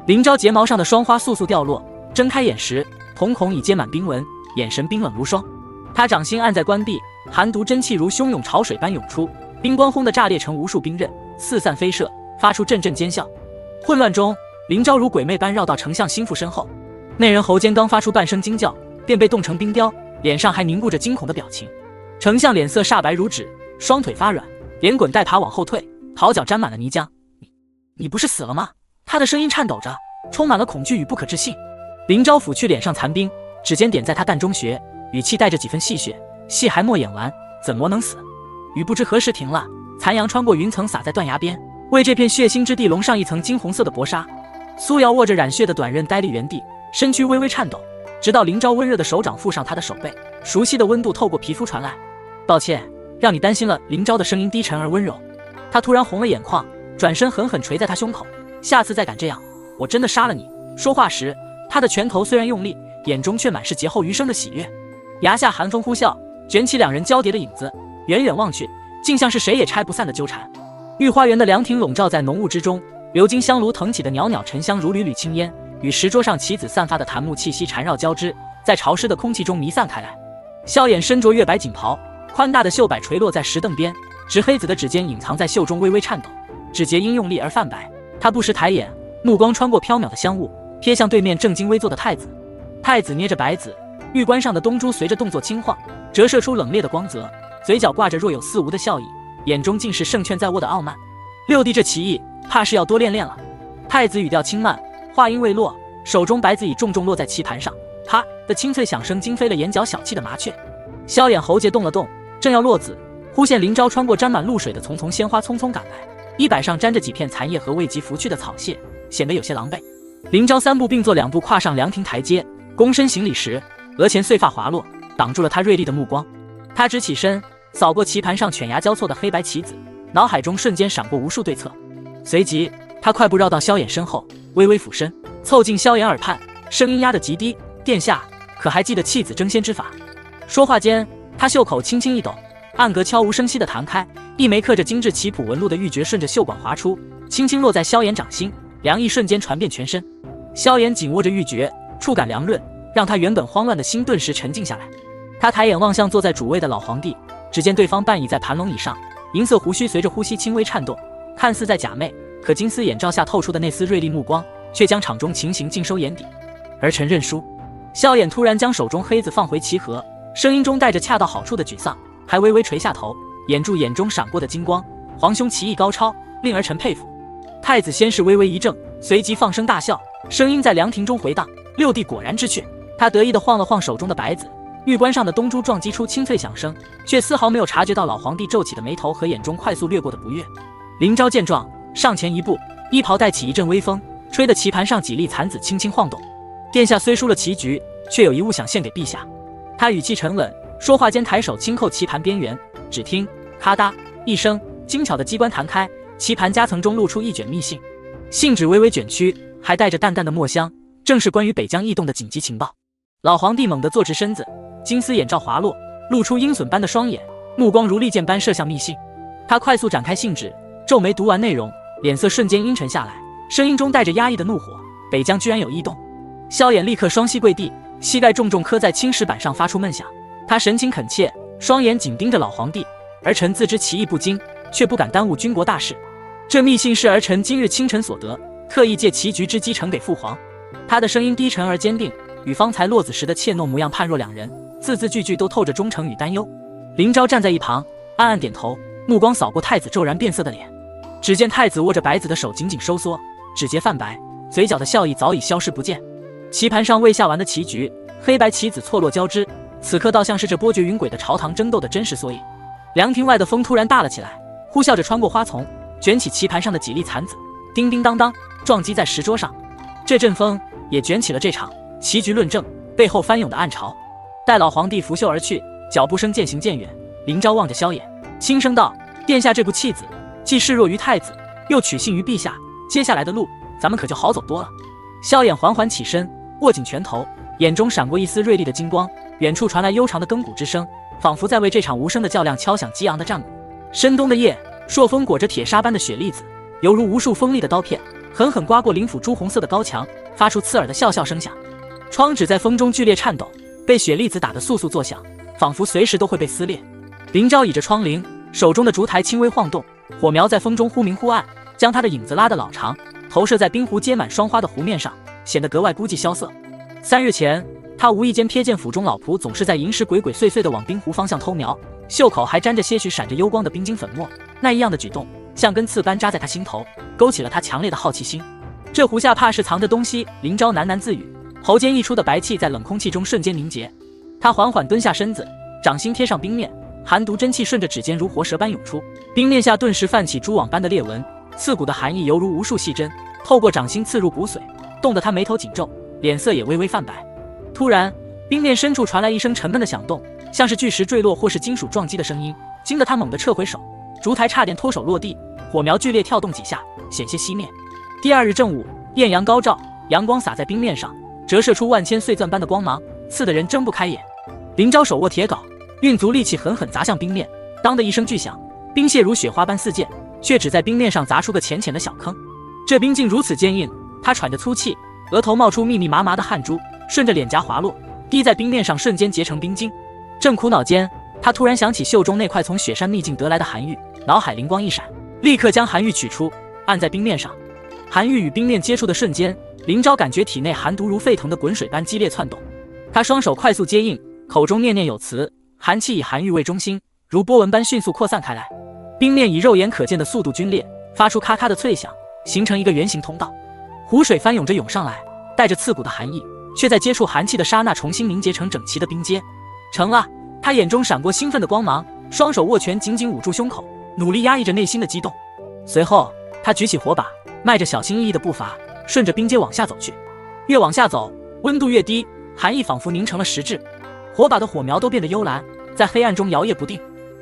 林昭睫毛上的霜花簌簌掉落，睁开眼时，瞳孔已结满冰纹，眼神冰冷如霜。他掌心按在关壁，寒毒真气如汹涌潮水般涌出，冰棺轰地炸裂成无数冰刃，四散飞射，发出阵阵尖笑。混乱中，林昭如鬼魅般绕到丞相心腹身后，那人喉间刚发出半声惊叫，便被冻成冰雕，脸上还凝固着惊恐的表情。丞相脸色煞白如纸，双腿发软，连滚带爬往后退，桃脚沾满了泥浆。你不是死了吗？他的声音颤抖着，充满了恐惧与不可置信。林昭抚去脸上残冰，指尖点在他膻中穴，语气带着几分戏谑，戏还没演完，怎么能死？雨不知何时停了，残阳穿过云层洒在断崖边，为这片血腥之地笼上一层金红色的薄纱。苏瑶握着染血的短刃呆立原地，身躯微微颤抖，直到林昭温热的手掌附上他的手背，熟悉的温度透过皮肤传来。抱歉，让你担心了。林昭的声音低沉而温柔。他突然红了眼眶，转身狠狠捶在他胸口，下次再敢这样，我真的杀了你。说话时，他的拳头虽然用力，眼中却满是劫后余生的喜悦。崖下寒风呼啸，卷起两人交叠的影子，远远望去，竟像是谁也拆不散的纠缠。御花园的凉亭笼罩在浓雾之中，流经香炉腾起的袅袅沉香如缕缕青烟，与石桌上棋子散发的檀木气息缠绕交织，在潮湿的空气中弥散开来。萧衍身着月白锦袍，宽大的袖摆垂落在石凳边，直黑子的指尖隐藏在袖中微微颤抖，指节因用力而泛白。他不时抬眼，目光穿过缥缈的香雾，瞥向对面正襟危坐的太子。太子捏着白子，玉冠上的东珠随着动作轻晃，折射出冷冽的光泽，嘴角挂着若有似无的笑意，眼中尽是胜券在握的傲慢。六弟这棋艺，怕是要多练练了。太子语调轻慢，话音未落，手中白子已重重落在棋盘上，啪的清脆响声惊飞了眼角小憩的麻雀。萧衍喉结动了动，正要落子，忽见林昭穿过沾满露水的丛丛鲜花匆匆赶来，衣摆上沾着几片残叶和未及拂去的草屑，显得有些狼狈。林昭3步并作2步跨上凉亭台阶，躬身行礼时，额前碎发滑落，挡住了他锐利的目光。他直起身，扫过棋盘上犬牙交错的黑白棋子，脑海中瞬间闪过无数对策。随即他快步绕到萧衍身后，微微俯身，凑近萧衍耳畔，声音压得极低：“殿下，可还记得弃子争先之法？”说话间，他袖口轻轻一抖，暗格悄无声息地弹开，一枚刻着精致棋谱纹路的玉珏顺着袖管滑出，轻轻落在萧衍掌心，凉意瞬间传遍全身。萧衍紧握着玉珏，触感凉润，让他原本慌乱的心顿时沉静下来。他抬眼望向坐在主位的老皇帝，只见对方半倚在盘龙椅上，银色胡须随着呼吸轻微颤动，看似在假寐，可金丝眼罩下透出的那丝锐利目光，却将场中情形尽收眼底。儿臣认输。萧衍突然将手中黑子放回棋盒，声音中带着恰到好处的沮丧，还微微垂下头，掩住眼中闪过的金光。皇兄棋艺高超，令儿臣佩服。太子先是微微一怔，随即放声大笑，声音在凉亭中回荡：“六弟果然知趣。”他得意地晃了晃手中的白子，玉冠上的东珠撞击出清脆响声，却丝毫没有察觉到老皇帝皱起的眉头和眼中快速掠过的不悦。林昭见状，上前一步，衣袍带起一阵微风，吹得棋盘上几粒残子轻轻晃动。殿下虽输了棋局，却有一物想献给陛下。他语气沉稳，说话间抬手轻扣棋盘边缘，只听咔嗒一声，精巧的机关弹开，棋盘夹层中露出一卷密信，信纸微微卷曲，还带着淡淡的墨香，正是关于北疆异动的紧急情报。老皇帝猛地坐直身子，金丝眼罩滑落，露出鹰隼般的双眼，目光如利箭般射向密信。他快速展开信纸，皱眉读完内容，脸色瞬间阴沉下来，声音中带着压抑的怒火：“北疆居然有异动！”萧衍立刻双膝跪地，膝盖重重磕在青石板上，发出闷响。他神情恳切，双眼紧盯着老皇帝：“儿臣自知棋艺不精，却不敢耽误军国大事。这密信是儿臣今日清晨所得，特意借棋局之机呈给父皇。”他的声音低沉而坚定，与方才落子时的怯懦模样判若两人，字字句句都透着忠诚与担忧。林昭站在一旁，暗暗点头，目光扫过太子骤然变色的脸。只见太子握着白子的手紧紧收缩，指节泛白，嘴角的笑意早已消失不见。棋盘上未下完的棋局，黑白棋子错落交织，此刻倒像是这波谲云诡的朝堂争斗的真实缩影。凉亭外的风突然大了起来，呼啸着穿过花丛，卷起棋盘上的几粒残子，叮叮当当撞击在石桌上。这阵风也卷起了这场棋局论证背后翻涌的暗潮。待老皇帝拂袖而去，脚步声渐行渐远，林昭望着萧衍，轻声道：“殿下这步弃子，既示弱于太子，又取信于陛下，接下来的路咱们可就好走多了。”萧衍缓缓起身，握紧拳头，眼中闪过一丝锐利的金光。远处传来悠长的更鼓之声，仿佛在为这场无声的较量敲响激昂的战鼓。深冬的夜，朔风裹着铁砂般的雪粒子，犹如无数锋利的刀片，狠狠刮过林府朱红色的高墙，发出刺耳的笑笑声响。窗纸在风中剧烈颤抖，被雪粒子打得簌簌作响，仿佛随时都会被撕裂。林昭倚着窗棂，手中的烛台轻微晃动，火苗在风中忽明忽暗，将他的影子拉得老长，投射在冰湖结满霜花的湖面上，显得格外孤寂萧瑟。3日前，他无意间瞥见府中老仆总是在寅时鬼鬼祟祟地往冰湖方向偷瞄，袖口还沾着些许闪着幽光的冰晶粉末，那异样的举动像根刺般扎在他心头，勾起了他强烈的好奇心。这湖下怕是藏着东西，林昭喃喃自语，喉间溢出的白气在冷空气中瞬间凝结。他缓缓蹲下身子，掌心贴上冰面，寒毒真气顺着指尖如活蛇般涌出，冰面下顿时泛起蛛网般的裂纹，刺骨的寒意犹如无数细针透过掌心刺入骨髓，冻得他眉头紧皱，脸色也微微泛白。突然，冰面深处传来一声沉闷的响动，像是巨石坠落或是金属撞击的声音，惊得他猛地撤回手，烛台差点脱手落地，火苗剧烈跳动几下，险些熄灭。第2日正午，艳阳高照，阳光洒在冰面上，折射出万千碎钻般的光芒，刺得人睁不开眼。林昭手握铁镐，运足力气狠狠砸向冰面，当的一声巨响，冰屑如雪花般四溅，却只在冰面上砸出个浅浅的小坑。这冰竟如此坚硬，他喘着粗气，额头冒出密密麻麻的汗珠，顺着脸颊滑落，滴在冰面上，瞬间结成冰晶。正苦恼间，他突然想起袖中那块从雪山秘境得来的寒玉，脑海灵光一闪，立刻将寒玉取出，按在冰面上。寒玉与冰面接触的瞬间，林昭感觉体内寒毒如沸腾的滚水般激烈窜动，她双手快速接应，口中念念有词，寒气以韩愈为中心，如波纹般迅速扩散开来。冰面以肉眼可见的速度龟裂，发出咔咔的脆响，形成一个圆形通道。湖水翻涌着涌上来，带着刺骨的寒意，却在接触寒气的刹那重新凝结成整齐的冰阶。成了！他眼中闪过兴奋的光芒，双手握拳紧紧捂住胸口，努力压抑着内心的激动。随后他举起火把，迈着小心翼翼的步伐，顺着冰阶往下走去。越往下走，温度越低，寒意仿佛凝成了实质，火把的火苗都变得幽蓝，在黑暗中摇曳不定。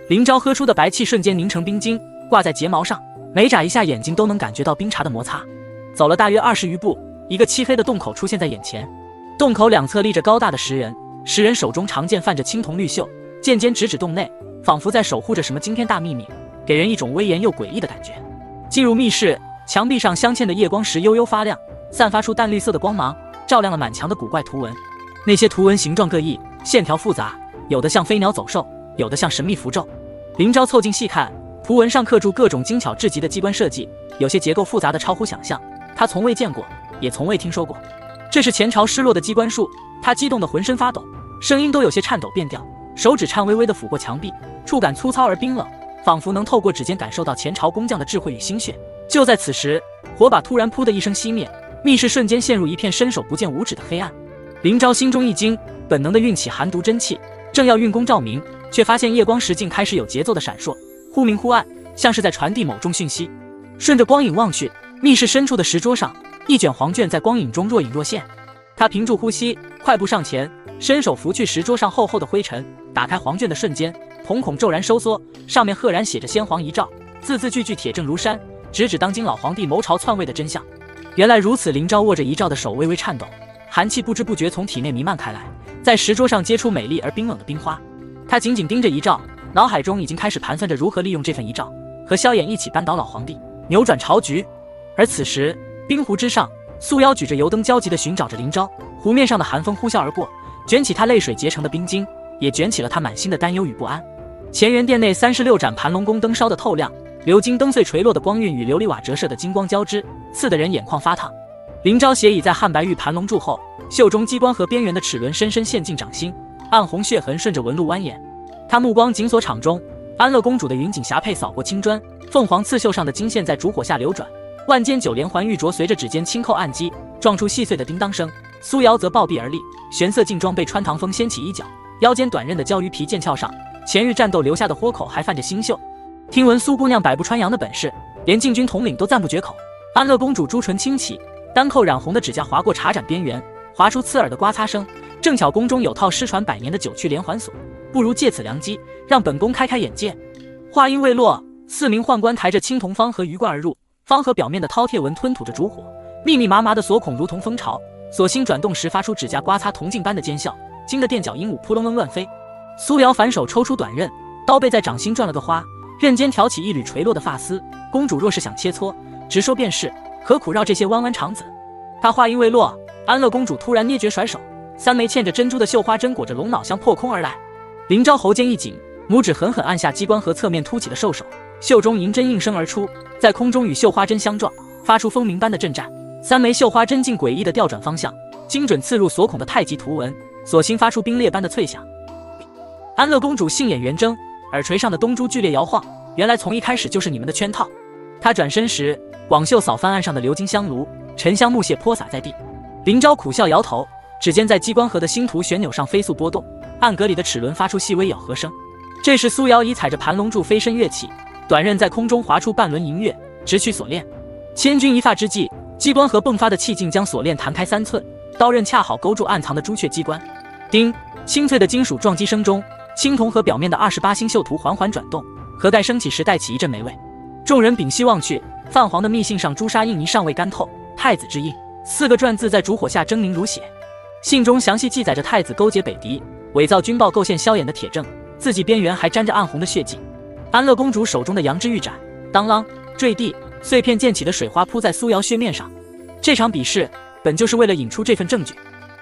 林昭喝出的白气瞬间凝成冰晶，挂在睫毛上，每眨一下眼睛都能感觉到冰碴的摩擦。走了大约20余步，一个漆黑的洞口出现在眼前，洞口两侧立着高大的石人，石人手中长剑泛着青铜绿锈，剑尖直指洞内，仿佛在守护着什么惊天大秘密，给人一种威严又诡异的感觉。进入密室，墙壁上镶嵌的夜光石悠悠发亮，散发出淡绿色的光芒，照亮了满墙的古怪图文。那些图文形状各异，线条复杂，有的像飞鸟走兽，有的像神秘符咒。林昭凑近细看，图文上刻住各种精巧至极的机关设计，有些结构复杂的超乎想象，他从未见过，也从未听说过。这是前朝失落的机关术，他激动得浑身发抖，声音都有些颤抖变调，手指颤巍巍地抚过墙壁，触感粗糙而冰冷，仿佛能透过指尖感受到前朝工匠的智慧与心血。就在此时，火把突然噗的一声熄灭，密室瞬间陷入一片伸手不见五指的黑暗。林昭心中一惊，本能地运起寒毒真气，正要运功照明，却发现夜光石竟开始有节奏的闪烁，忽明忽暗，像是在传递某种讯息。顺着光影望去，密室深处的石桌上，一卷黄卷在光影中若隐若现。他屏住呼吸，快步上前，伸手拂去石桌上厚厚的灰尘，打开黄卷的瞬间，瞳孔骤然收缩，上面赫然写着先皇遗诏，字字句句铁证如山，直指当今老皇帝谋朝篡位的真相。原来如此，林昭握着遗诏的手微微颤抖，寒气不知不觉从体内弥漫开来，在石桌上结出美丽而冰冷的冰花。他紧紧盯着遗诏，脑海中已经开始盘算着如何利用这份遗诏，和萧衍一起扳倒老皇帝，扭转朝局。而此时，冰湖之上，素瑶举着油灯焦急地寻找着林昭，湖面上的寒风呼啸而过，卷起他泪水结成的冰晶，也卷起了他满心的担忧与不安。乾元殿内36盏盘龙宫灯烧得透亮，鎏金灯碎垂落的光晕与琉璃瓦折射的金光交织，刺得人眼眶发烫。林昭斜倚在汉白玉盘龙柱后，袖中机关盒边缘的齿轮深深陷进掌心，暗红血痕顺着纹路蜿蜒。他目光紧锁场中，安乐公主的云锦霞帔扫过青砖，凤凰刺绣上的金线在烛火下流转，万间9连环玉镯随着指尖轻扣按击，撞出细碎的叮当声。苏瑶则抱臂而立，玄色劲装被穿堂风掀起衣角，腰间短刃的蛟鱼皮剑鞘上，前日战斗留下的豁口还泛着星宿。听闻苏姑娘百步穿杨的本事，连禁军统领都赞不绝口。安乐公主朱唇轻启，单扣染红的指甲划过茶盏边缘，划出刺耳的刮擦声。正巧宫中有套失传100年的9曲连环锁，不如借此良机，让本宫开开眼界。话音未落，4名宦官抬着青铜方盒鱼贯而入，方盒表面的饕餮纹吞吐着烛火，密密麻麻的锁孔如同蜂巢，锁芯转动时发出指甲刮擦铜镜般的尖笑，惊得垫脚鹦鹉扑棱棱乱飞。苏瑶反手抽出短刃，刀背在掌心转了个花，刃尖挑起一缕垂落的发丝。公主若是想切磋，直说便是，何苦绕这些弯弯肠子？她话音未落，安乐公主突然捏诀甩手，3枚嵌着珍珠的绣花针裹着龙脑像破空而来。林昭喉间一紧，拇指狠狠按下机关盒侧面凸起的兽首，袖中银针应声而出，在空中与绣花针相撞，发出风鸣般的震颤。3枚绣花针竟诡异的调转方向，精准刺入锁孔的太极图文，锁芯发出冰裂般的脆响。安乐公主杏眼圆睁，耳垂上的东珠剧烈摇晃，原来从一开始就是你们的圈套。她转身时，广袖扫翻案上的鎏金香炉，沉香木屑泼洒在地。林昭苦笑摇头，指尖在机关盒的星图旋钮上飞速波动，暗格里的齿轮发出细微咬合声。这时苏瑶已踩着盘龙柱飞身跃起，短刃在空中划出半轮银月，直取锁链。千钧一发之际，机关盒迸发的气劲将锁链弹开3寸，刀刃恰好勾住暗藏的朱雀机关。叮，清脆的金属撞击声中，青铜盒表面的28星绣图缓缓转动，盒盖升起时带起一阵霉味。众人屏息望去，泛黄的密信上朱砂印泥尚未干透，太子之印4个篆字在烛火下狰狞如血。信中详细记载着太子勾结北狄，伪造军报构陷萧衍的铁证，字迹边缘还沾着暗红的血迹。安乐公主手中的羊脂玉盏当啷坠地，碎片溅起的水花扑在苏瑶靴面上。这场比试本就是为了引出这份证据。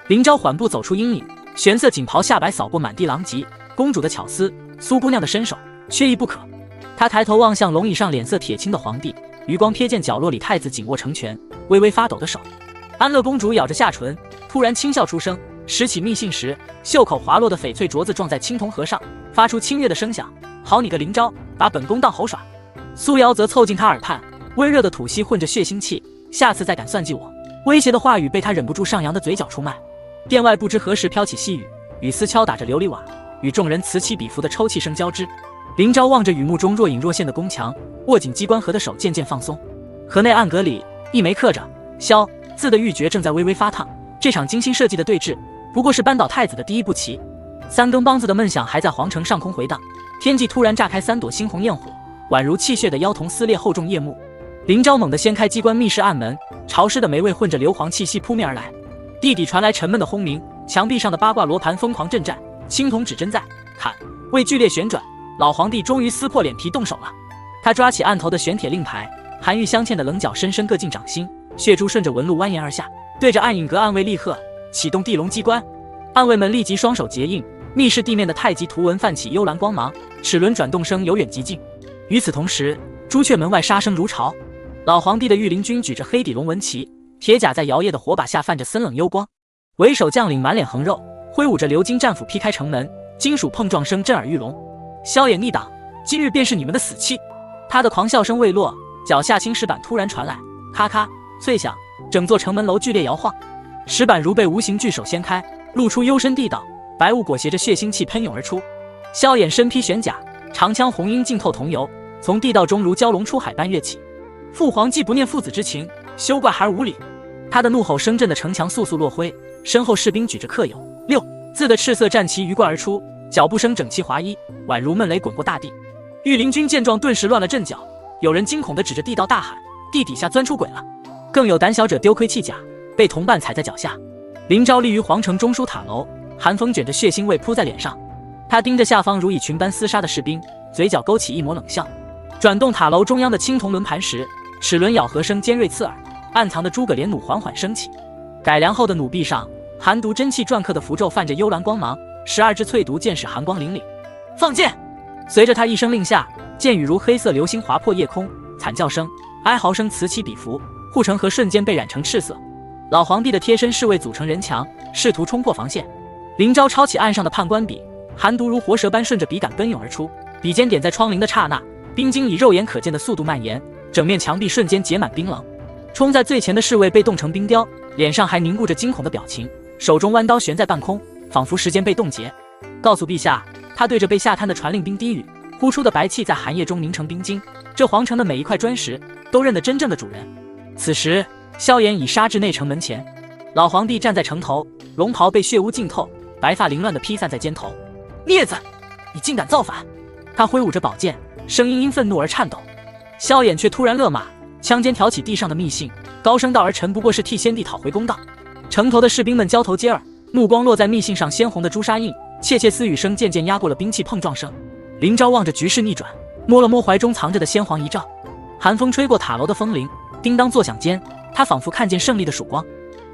林昭缓步走出阴影，玄色锦袍下摆扫过满地狼藉，公主的巧思，苏姑娘的身手，缺一不可。她抬头望向龙椅上脸色铁青的皇帝，余光瞥见角落里太子紧握成拳，微微发抖的手。安乐公主咬着下唇，突然轻笑出声，拾起密信时，袖口滑落的翡翠镯子撞在青铜盒上，发出清冽的声响。好你个林昭，把本宫当猴耍！苏瑶则凑近他耳畔，温热的吐息混着血腥气。下次再敢算计我！威胁的话语被他忍不住上扬的嘴角出卖。殿外不知何时飘起细雨，雨丝敲打着琉璃瓦，与众人此起彼伏的抽泣声交织。林昭望着雨幕中若隐若现的宫墙，握紧机关盒的手渐渐放松。盒内暗格里，一枚刻着“萧”字的玉珏正在微微发烫。这场精心设计的对峙，不过是扳倒太子的第一步棋。三更梆子的闷响还在皇城上空回荡，天际突然炸开3朵猩红焰火，宛如泣血的妖童撕裂厚重夜幕。林昭猛地掀开机关密室暗门，潮湿的霉味混着硫磺气息扑面而来。地底传来沉闷的轰鸣，墙壁上的八卦罗盘疯狂震颤，青铜指针在砍为剧烈旋转。老皇帝终于撕破脸皮动手了。他抓起案头的玄铁令牌，寒玉镶嵌的棱角深深硌进掌心，血珠顺着纹路蜿蜒而下，对着暗影阁暗卫厉喝，启动地龙机关。暗卫们立即双手结印，密室地面的太极图文泛起幽蓝光芒，齿轮转动声由远及近。与此同时，朱雀门外杀声如潮。老皇帝的御林军举着黑底龙纹旗，铁甲在摇曳的火把下泛着森冷幽光。为首将领满脸横肉，挥舞着鎏金战斧劈开城门，金属碰撞声震耳欲聋。萧衍逆党，今日便是你们的死期！他的狂笑声未落，脚下青石板突然传来咔咔脆响，整座城门楼剧烈摇晃，石板如被无形巨手掀开，露出幽深地道，白雾裹挟着血腥气喷涌而出。萧衍身披玄甲，长枪红缨浸透桐油，从地道中如蛟龙出海般跃起。父皇既不念父子之情，休怪孩儿无礼！他的怒吼声震的城墙簌簌落灰，身后士兵举着刻有“6”字的赤色战旗鱼贯而出，脚步声整齐划一，宛如闷雷滚过大地。御林军见状顿时乱了阵脚，有人惊恐地指着地道大喊：“地底下钻出鬼了！”更有胆小者丢盔弃甲，被同伴踩在脚下。林昭立于皇城中枢塔楼，寒风卷着血腥味扑在脸上。他盯着下方如蚁群般厮杀的士兵，嘴角勾起一抹冷笑。转动塔楼中央的青铜轮盘时，齿轮咬合声尖锐刺耳，暗藏的诸葛连弩缓缓升起。改良后的弩臂上，寒毒真气篆刻的符咒泛着幽蓝光芒，12支淬毒箭矢寒光凛凛。放箭！随着他一声令下，箭雨如黑色流星划破夜空，惨叫声、哀嚎声此起彼伏，护城河瞬间被染成赤色。老皇帝的贴身侍卫组成人墙，试图冲破防线。林昭抄起案上的判官笔，寒毒如活蛇般顺着笔杆奔涌而出，笔尖点在窗棂的刹那，冰晶以肉眼可见的速度蔓延，整面墙壁瞬间结满冰冷。冲在最前的侍卫被冻成冰雕，脸上还凝固着惊恐的表情，手中弯刀悬在半空，仿佛时间被冻结。告诉陛下，他对着被吓瘫的传令兵低语，呼出的白气在寒夜中凝成冰晶，这皇城的每一块砖石都认得真正的主人。此时萧衍已杀至内城门前，老皇帝站在城头，龙袍被血污浸透，白发凌乱地披散在肩头。孽子，你竟敢造反！他挥舞着宝剑，声音因愤怒而颤抖。萧衍却突然勒马，枪尖挑起地上的密信，高声道：“儿臣不过是替先帝讨回公道。”城头的士兵们交头接耳，目光落在密信上鲜红的朱砂印，窃窃私语声渐渐压过了兵器碰撞声。林昭望着局势逆转，摸了摸怀中藏着的先皇遗诏。寒风吹过塔楼的风铃，叮当作响间，他仿佛看见胜利的曙光。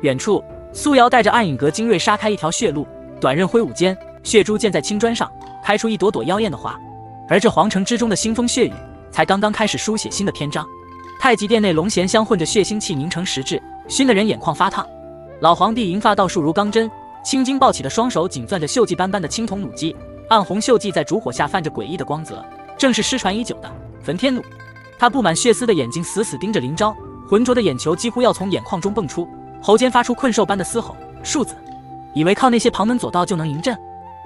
远处，苏瑶带着暗影阁精锐杀开一条血路，短刃挥舞间，血珠溅在青砖上，开出一朵朵妖艳的花。而这皇城之中的腥风血雨，才刚刚开始书写新的篇章。太极殿内龙涎香混着血腥气凝成实质，熏得人眼眶发烫。老皇帝银发倒竖如钢针，青筋抱起的双手紧攥着锈迹斑斑的青铜弩机，暗红锈迹在烛火下泛着诡异的光泽，正是失传已久的焚天弩。他布满血丝的眼睛死死盯着林昭，浑浊的眼球几乎要从眼眶中迸出，喉间发出困兽般的嘶吼。庶子以为靠那些旁门左道就能赢阵？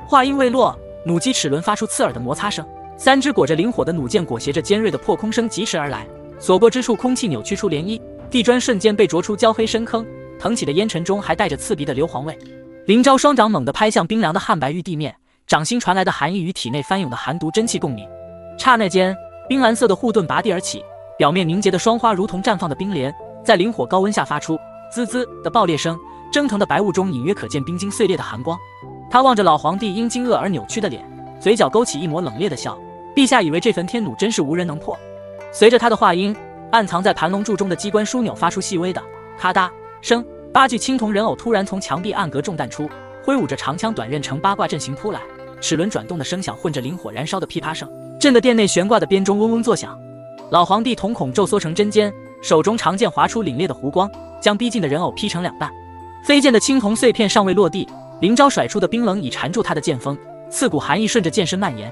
话音未落，弩机齿轮发出刺耳的摩擦声，3支裹着灵火的弩箭裹挟着尖锐的破空声疾驰而来，所过之处空气扭曲出涟漪，地砖瞬间被啄出焦黑深坑，腾起的烟尘中还带着刺鼻的硫磺味。林昭双掌猛地拍向冰凉的汉白玉地面，掌心传来的寒意与体内翻涌的寒毒真气共鸣。刹那间，冰蓝色的护盾拔地而起，表面凝结的霜花如同绽放的冰莲，在灵火高温下发出滋滋的爆裂声，蒸腾的白雾中隐约可见冰晶碎裂的寒光。他望着老皇帝因惊愕而扭曲的脸，嘴角勾起一抹冷冽的笑。陛下以为这焚天弩真是无人能破？随着他的话音，暗藏在盘龙柱中的机关枢纽发出细微的咔嗒声，8具青铜人偶突然从墙壁暗格中弹出，挥舞着长枪短刃呈八卦阵形扑来，齿轮转动的声响混着灵火燃烧的噼啪声，震得殿内悬挂的编钟嗡嗡作响。老皇帝瞳孔骤缩成针尖，手中长剑划出凛冽的弧光，将逼近的人偶劈成2半。飞溅的青铜碎片尚未落地，林昭甩出的冰冷已缠住他的剑锋，刺骨寒意顺着剑身蔓延。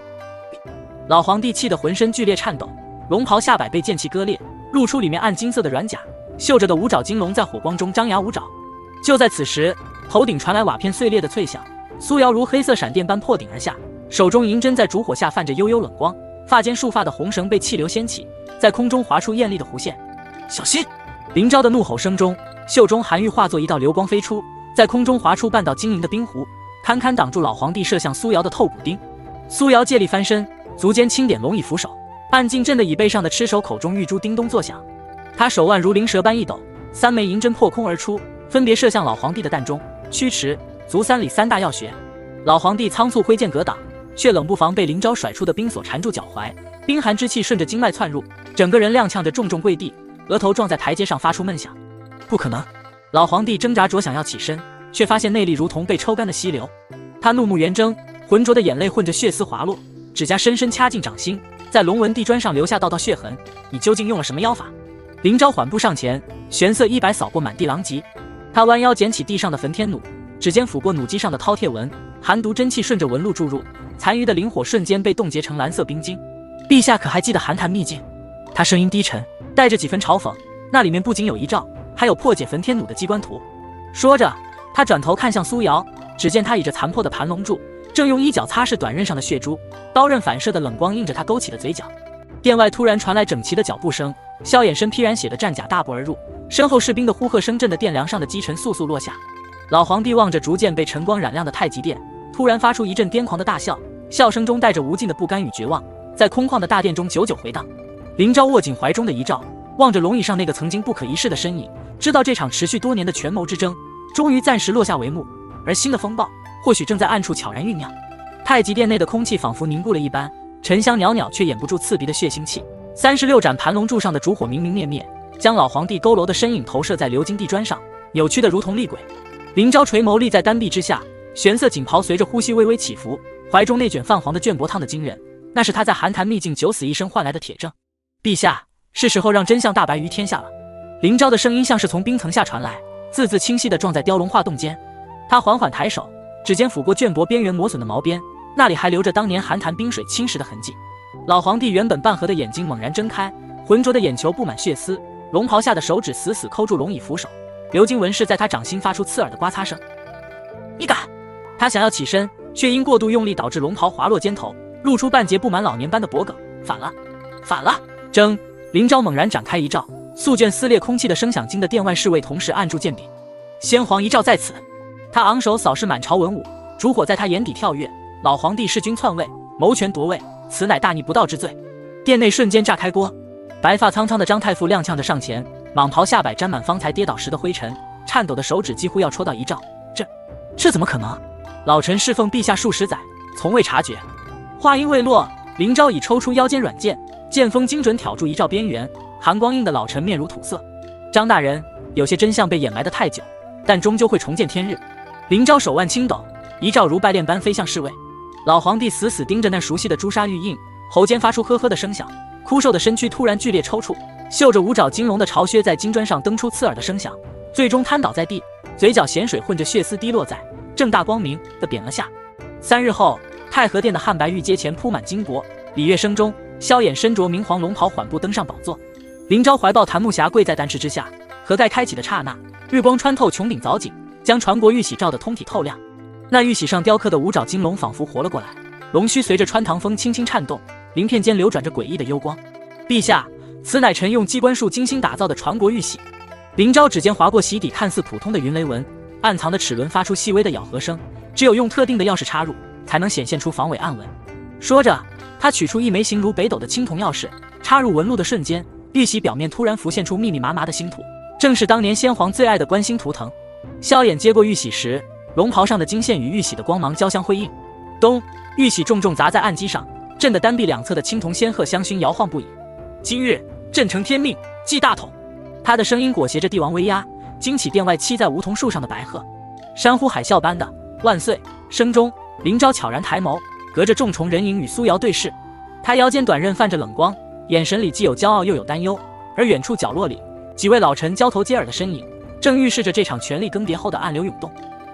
老皇帝气得浑身剧烈颤抖，龙袍下摆被剑气割裂，露出里面暗金色的软甲，绣着的五爪金龙在火光中张牙舞爪。就在此时，头顶传来瓦片碎裂的脆响，苏瑶如黑色闪电般破顶而下，手中银针在烛火下泛着幽幽冷光，发间束发的红绳被气流掀起，在空中划出艳丽的弧线。小心！林昭的怒吼声中，袖中寒玉化作一道流光飞出，在空中划出半道晶莹的冰湖，堪堪挡住老皇帝射向苏瑶的透骨钉。苏瑶借力翻身，足尖轻点龙椅扶手，暗劲震得椅背上的吃手口中玉珠叮咚作响。他手腕如灵蛇般一抖，3枚银针破空而出，分别射向老皇帝的膻中、曲池、足三里3大要穴。老皇帝仓促挥剑格挡，却冷不防被林昭甩出的冰锁缠住脚踝，冰寒之气顺着经脉窜入，整个人踉跄着重重跪地，额头撞在台阶上发出闷响。不可能！老皇帝挣扎着想要起身，却发现内力如同被抽干的溪流。他怒目圆睁，浑浊的眼泪混着血丝滑落，指甲深深掐进掌心，在龙纹地砖上留下道道血痕。你究竟用了什么妖法？林昭缓步上前，玄色衣摆扫过满地狼藉。他弯腰捡起地上的焚天弩，指尖抚过弩机上的饕餮纹，寒毒真气顺着纹路注入，残余的灵火瞬间被冻结成蓝色冰晶。陛下可还记得寒潭秘境？他声音低沉，带着几分嘲讽。那里面不仅有遗诏，还有破解焚天弩的机关图。说着，他转头看向苏瑶，只见他倚着残破的盘龙柱，正用衣角擦拭短刃上的血珠，刀刃反射的冷光映着他勾起的嘴角。殿外突然传来整齐的脚步声，萧衍身披染血的战甲大步而入，身后士兵的呼喝声震得殿梁上的积尘簌簌落下。老皇帝望着逐渐被晨光染亮的太极殿，突然发出一阵癫狂的大笑，笑声中带着无尽的不甘与绝望，在空旷的大殿中久久回荡。林昭握紧怀中的遗诏，望着龙椅上那个曾经不可一世的身影，知道这场持续多年的权谋之争终于暂时落下帷幕，而新的风暴或许正在暗处悄然酝酿。太极殿内的空气仿佛凝固了一般，沉香袅袅，却掩不住刺鼻的血腥气。36盏盘龙柱上的烛火明明灭灭，将老皇帝佝偻的身影投射在鎏金地砖上，扭曲得如同厉鬼。林昭垂眸立在丹壁之下，玄色锦袍随着呼吸微微起伏，怀中那卷泛黄的绢帛烫得惊人，那是他在寒潭秘境九死一生换来的铁证。陛下，是时候让真相大白于天下了。林昭的声音像是从冰层下传来，字字清晰地撞在雕龙画栋间。他缓缓抬手，指尖抚过绢帛边缘磨损的毛边，那里还留着当年寒潭冰水侵蚀的痕迹。老皇帝原本半合的眼睛猛然睁开，浑浊的眼球布满血丝，龙袍下的手指死死抠住龙椅扶手，鎏金纹饰在他掌心发出刺耳的刮擦声。你敢！他想要起身，却因过度用力导致龙袍滑落肩头，露出半截布满老年斑的脖颈。反了，反了！争！林昭猛然展开遗诏，素卷撕裂空气的声响惊得殿外侍卫同时按住剑柄。先皇遗诏在此！他昂首扫视满朝文武，烛火在他眼底跳跃。老皇帝弑君篡位，谋权夺位，此乃大逆不道之罪。殿内瞬间炸开锅，白发苍苍的张太傅踉跄着上前，蟒袍下摆沾满方才跌倒时的灰尘，颤抖的手指几乎要戳到遗诏。这怎么可能？老臣侍奉陛下数十载，从未察觉。话音未落，林昭已抽出腰间软剑，剑锋精准挑住遗诏边缘，寒光映得老臣面如土色。张大人，有些真相被掩埋得太久，但终究会重见天日。林昭手腕轻抖，遗诏如败炼般飞向侍卫。老皇帝死死盯着那熟悉的朱砂玉印，喉间发出呵呵的声响，枯瘦的身躯突然剧烈抽搐，绣着五爪金龙的朝靴在金砖上蹬出刺耳的声响，最终瘫倒在地，嘴角咸水混着血丝滴落在正大光明地扁了下。3日后，太和殿的汉白玉阶前铺满金帛，礼乐声中，萧衍身着明黄龙袍缓步登上宝座。林昭怀抱檀木匣跪在丹池之下，盒盖开启的刹那，日光穿透穹顶藻井，将传国玉玺照得通体透亮。那玉玺上雕刻的五爪金龙仿佛活了过来，龙须随着穿堂风轻轻颤动，鳞片间流转着诡异的幽光。陛下，此乃臣用机关术精心打造的传国玉玺。林昭指尖划过玺底看似普通的云雷纹，暗藏的齿轮发出细微的咬合声，只有用特定的钥匙插入，才能显现出防伪暗纹。说着，他取出一枚形如北斗的青铜钥匙，插入纹路的瞬间，玉玺表面突然浮现出密密麻麻的星图，正是当年先皇最爱的观星图腾。萧衍接过玉玺时，龙袍上的金线与玉玺的光芒交相辉映，咚！玉玺重重砸在案几上，震得丹壁两侧的青铜仙鹤香薰摇晃不已。今日朕承天命，祭大统。他的声音裹挟着帝王威压，惊起殿外栖在梧桐树上的白鹤。山呼海啸般的万岁声中，林昭悄然抬眸，隔着重重人影与苏瑶对视。他腰间短刃泛着冷光，眼神里既有骄傲又有担忧。而远处角落里，几位老臣交头接耳的身影，正预示着这场权力更迭后的暗流涌动。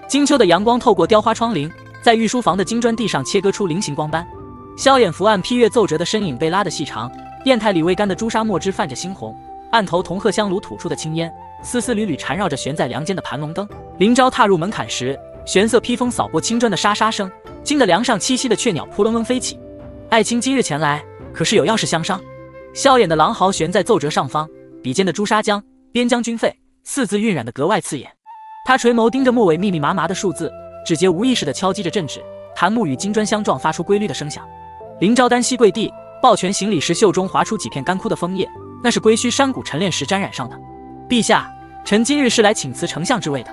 金秋的阳光透过雕花窗棂，在御书房的金砖地上切割出菱形光斑。萧衍伏案批阅奏折的身影被拉得细长，砚台里未干的朱砂墨汁泛着猩红，案头铜鹤香炉吐出的青烟，丝丝缕缕缠绕着悬在梁间的盘龙灯。林昭踏入门槛时，玄色披风扫过青砖的沙沙声，惊得梁上栖息的雀鸟扑棱棱飞起。爱卿今日前来，可是有要事相商？萧衍的狼毫悬在奏折上方，笔尖的朱砂浆、边疆军费四字晕染得格外刺眼。他垂眸盯着末尾密密麻麻的数字，指节无意识地敲击着镇纸，檀木与金砖相撞，发出规律的声响。林昭单膝跪地，抱拳行礼时，袖中划出几片干枯的枫叶，那是归墟山谷晨炼时沾染上的。陛下，臣今日是来请辞丞相之位的。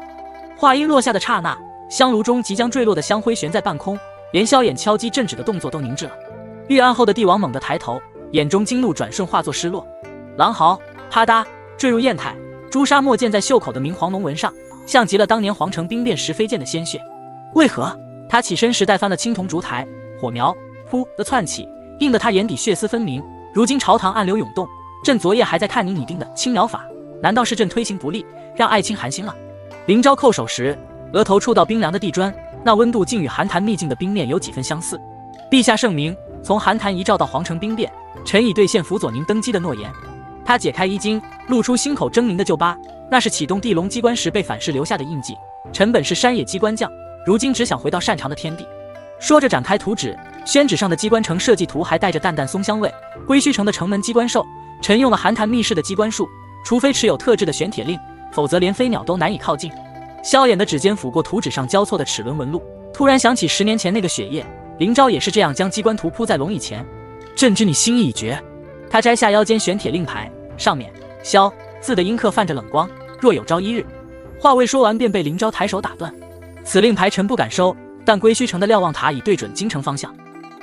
话音落下的刹那，香炉中即将坠落的香灰悬在半空，连萧衍敲击镇纸的动作都凝滞了。御案后的帝王猛地抬头，眼中惊怒转瞬化作失落。狼毫啪嗒坠入砚台，朱砂墨溅在袖口的明黄龙纹上，像极了当年皇城兵变时飞溅的鲜血。为何？他起身时带翻了青铜烛台，火苗噗的窜起，映得他眼底血丝分明。如今朝堂暗流涌动，朕昨夜还在看你拟定的青鸟法，难道是朕推行不力，让爱卿寒心了？林昭叩首时，额头触到冰凉的地砖，那温度竟与寒潭秘境的冰面有几分相似。陛下圣明，从寒潭遗诏到皇城兵变，臣已兑现辅佐您登基的诺言。他解开衣襟，露出心口狰狞的旧疤，那是启动地龙机关时被反噬留下的印记。臣本是山野机关将，如今只想回到擅长的天地。说着展开图纸，宣纸上的机关城设计图还带着淡淡松香味。归墟城的城门机关兽，臣用了寒潭密室的机关术，除非持有特制的玄铁令，否则连飞鸟都难以靠近。萧衍的指尖抚过图纸上交错的齿轮纹路，突然想起10年前那个雪夜，林昭也是这样将机关图铺在龙椅前。朕知你心意已决。他摘下腰间玄铁令牌，上面萧字的阴刻泛着冷光，若有朝一日。话未说完便被林昭抬手打断。此令牌臣不敢收，但归墟城的瞭望塔已对准京城方向。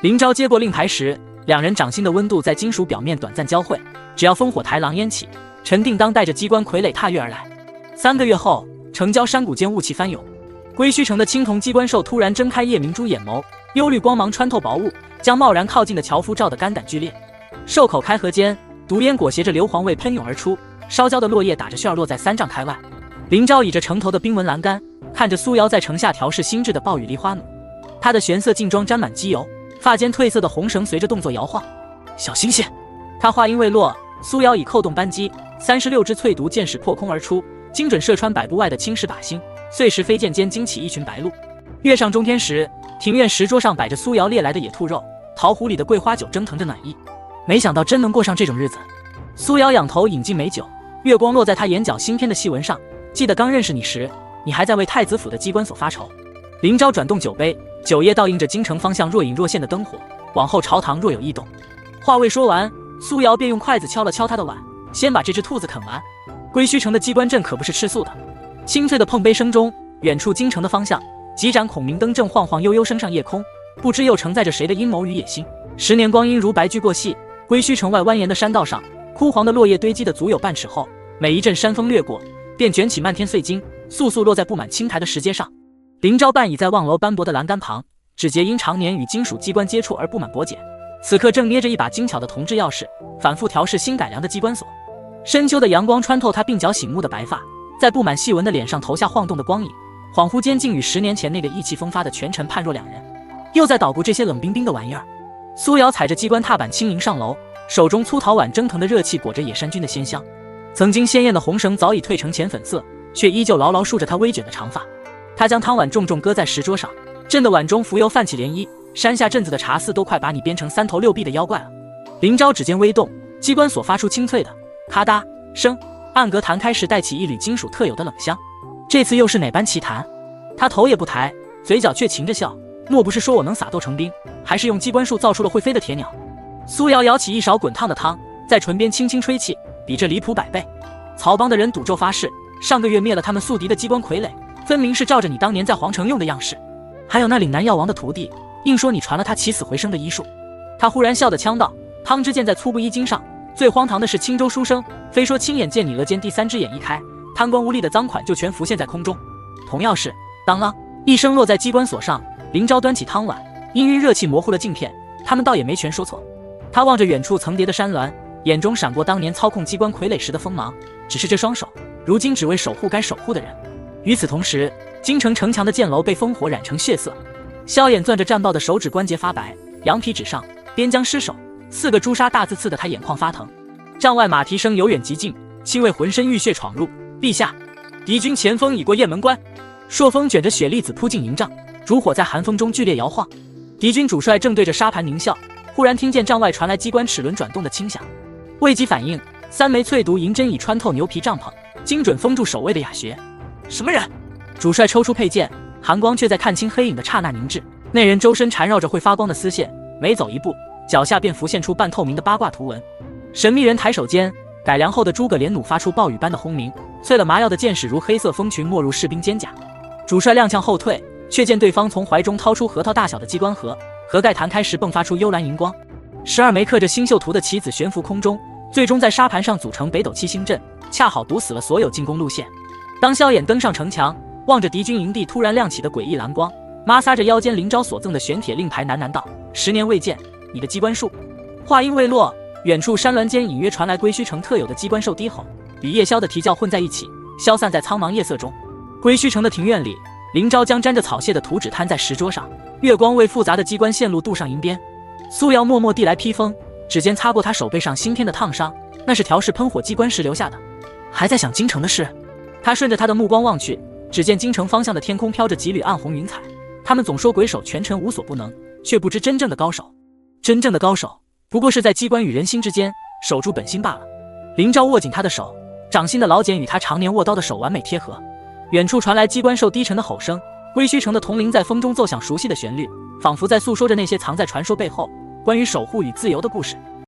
林昭接过令牌时，两人掌心的温度在金属表面短暂交汇。只要烽火台狼烟起，臣定当带着机关傀儡踏月而来。3个月后，城郊山谷间雾气翻涌，归墟城的青铜机关兽突然睁开夜明珠眼眸，幽绿光芒穿透薄雾，将贸然靠近的樵夫照得肝胆俱裂。兽口开合间，毒烟裹挟着硫磺味喷涌而出，烧焦的落叶打着旋儿落在3丈开外。林昭倚着城头的冰纹栏杆，看着苏瑶在城下调试新制的暴雨梨花弩，他的玄色劲装沾满机油，发间褪色的红绳随着动作摇晃。小心些！他话音未落，苏瑶已扣动扳机，36支淬毒箭矢破空而出，精准射穿100步外的青石靶心。碎石飞溅间惊起一群白鹭。月上中天时，庭院石桌上摆着苏瑶猎来的野兔肉，桃壶里的桂花酒蒸腾着暖意。没想到真能过上这种日子。苏瑶仰头饮尽美酒，月光落在他眼角新添的细纹上。记得刚认识你时，你还在为太子府的机关所发愁。林昭转动酒杯，酒液倒映着京城方向若隐若现的灯火，往后朝堂若有异动。话未说完，苏瑶便用筷子敲了敲他的碗，先把这只兔子啃完。归墟城的机关阵可不是吃素的。清脆的碰杯声中，远处京城的方向，几盏孔明灯正晃晃悠悠升上夜空，不知又承载着谁的阴谋与野心。10年光阴如白驹过隙，归墟城外蜿蜒的山道上，枯黄的落叶堆积的足有半尺厚，每一阵山风掠过，便卷起漫天碎金，簌簌落在布满青苔的石阶上。林昭半倚在望楼斑驳的栏杆旁，指节因常年与金属机关接触而布满薄茧，此刻正捏着一把精巧的铜制钥匙，反复调试新改良的机关锁。深秋的阳光穿透他鬓角醒目的白发，在布满细纹的脸上投下晃动的光影，恍惚间竟与10年前那个意气风发的权臣判若两人。又在捣鼓这些冷冰冰的玩意儿。苏瑶踩着机关踏板轻盈上楼，手中粗陶碗蒸腾的热气裹着野山菌的鲜香。曾经鲜艳的红绳早已褪成浅粉色，却依旧牢牢束着她微卷的长发。她将汤碗重重搁在石桌上，朕的碗中浮油泛起涟漪，山下镇子的茶肆都快把你编成3头6臂的妖怪了。林昭指尖微动，机关锁发出清脆的咔嗒声，暗格弹开时带起一缕金属特有的冷香。这次又是哪般奇谈？他头也不抬，嘴角却噙着笑，莫不是说我能撒豆成兵，还是用机关术造出了会飞的铁鸟？苏瑶舀起一勺滚烫的汤，在唇边轻轻吹气，比这离谱100倍。曹帮的人赌咒发誓，上个月灭了他们宿敌的机关傀儡，分明是照着你当年在皇城用的样式。还有那岭南药王的徒弟，硬说你传了他起死回生的医术。他忽然笑得呛道，汤之溅在粗布衣襟上。最荒唐的是青州书生，非说亲眼见你额间第3只眼一开，贪官污吏的赃款就全浮现在空中。同钥匙当啷一声落在机关锁上，林昭端起汤碗，氤氲热气模糊了镜片，他们倒也没全说错。他望着远处层叠的山峦，眼中闪过当年操控机关傀儡时的锋芒，只是这双手如今只为守护该守护的人。与此同时，京城城墙的箭楼被烽火染成血色，萧衍攥着战报的手指关节发白，羊皮纸上边疆失守4个朱砂大字刺得他眼眶发疼。帐外马蹄声由远及近，亲卫浑身浴血闯入。陛下，敌军前锋已过雁门关。朔风卷着雪粒子扑进营帐，烛火在寒风中剧烈摇晃。敌军主帅正对着沙盘狞笑，忽然听见帐外传来机关齿轮转动的轻响，未及反应，3枚淬毒银针已穿透牛皮帐篷，精准封住守卫的哑穴。什么人？主帅抽出佩剑，寒光却在看清黑影的刹那凝滞。那人周身缠绕着会发光的丝线，每走一步，脚下便浮现出半透明的八卦图文。神秘人抬手间，改良后的诸葛连弩发出暴雨般的轰鸣，淬了麻药的箭矢如黑色蜂群没入士兵肩胛。主帅踉跄后退，却见对方从怀中掏出核桃大小的机关盒，盒盖弹开时迸发出幽蓝荧光。12枚刻着星宿图的棋子悬浮空中，最终在沙盘上组成北斗七星阵，恰好堵死了所有进攻路线。当萧衍登上城墙，望着敌军营地突然亮起的诡异蓝光，摩挲着腰间林昭所赠的玄铁令牌，喃喃道：“10年未见，你的机关术。”话音未落，远处山峦间隐约传来归墟城特有的机关兽低吼，与夜宵的啼叫混在一起，消散在苍茫夜色中。归墟城的庭院里，林昭将沾着草屑的图纸摊在石桌上，月光为复杂的机关线路镀上银边。苏瑶默默递来披风，指尖擦过他手背上新添的烫伤，那是调试喷火机关时留下的。还在想京城的事，他顺着他的目光望去，只见京城方向的天空飘着几缕暗红云彩。他们总说鬼手全尘无所不能，却不知真正的高手不过是在机关与人心之间守住本心罢了。林昭握紧他的手，掌心的老茧与他常年握刀的手完美贴合。远处传来机关兽低沉的吼声，归墟城的铜铃在风中奏响熟悉的旋律，仿佛在诉说着那些藏在传说背后关于守护与自由的故事。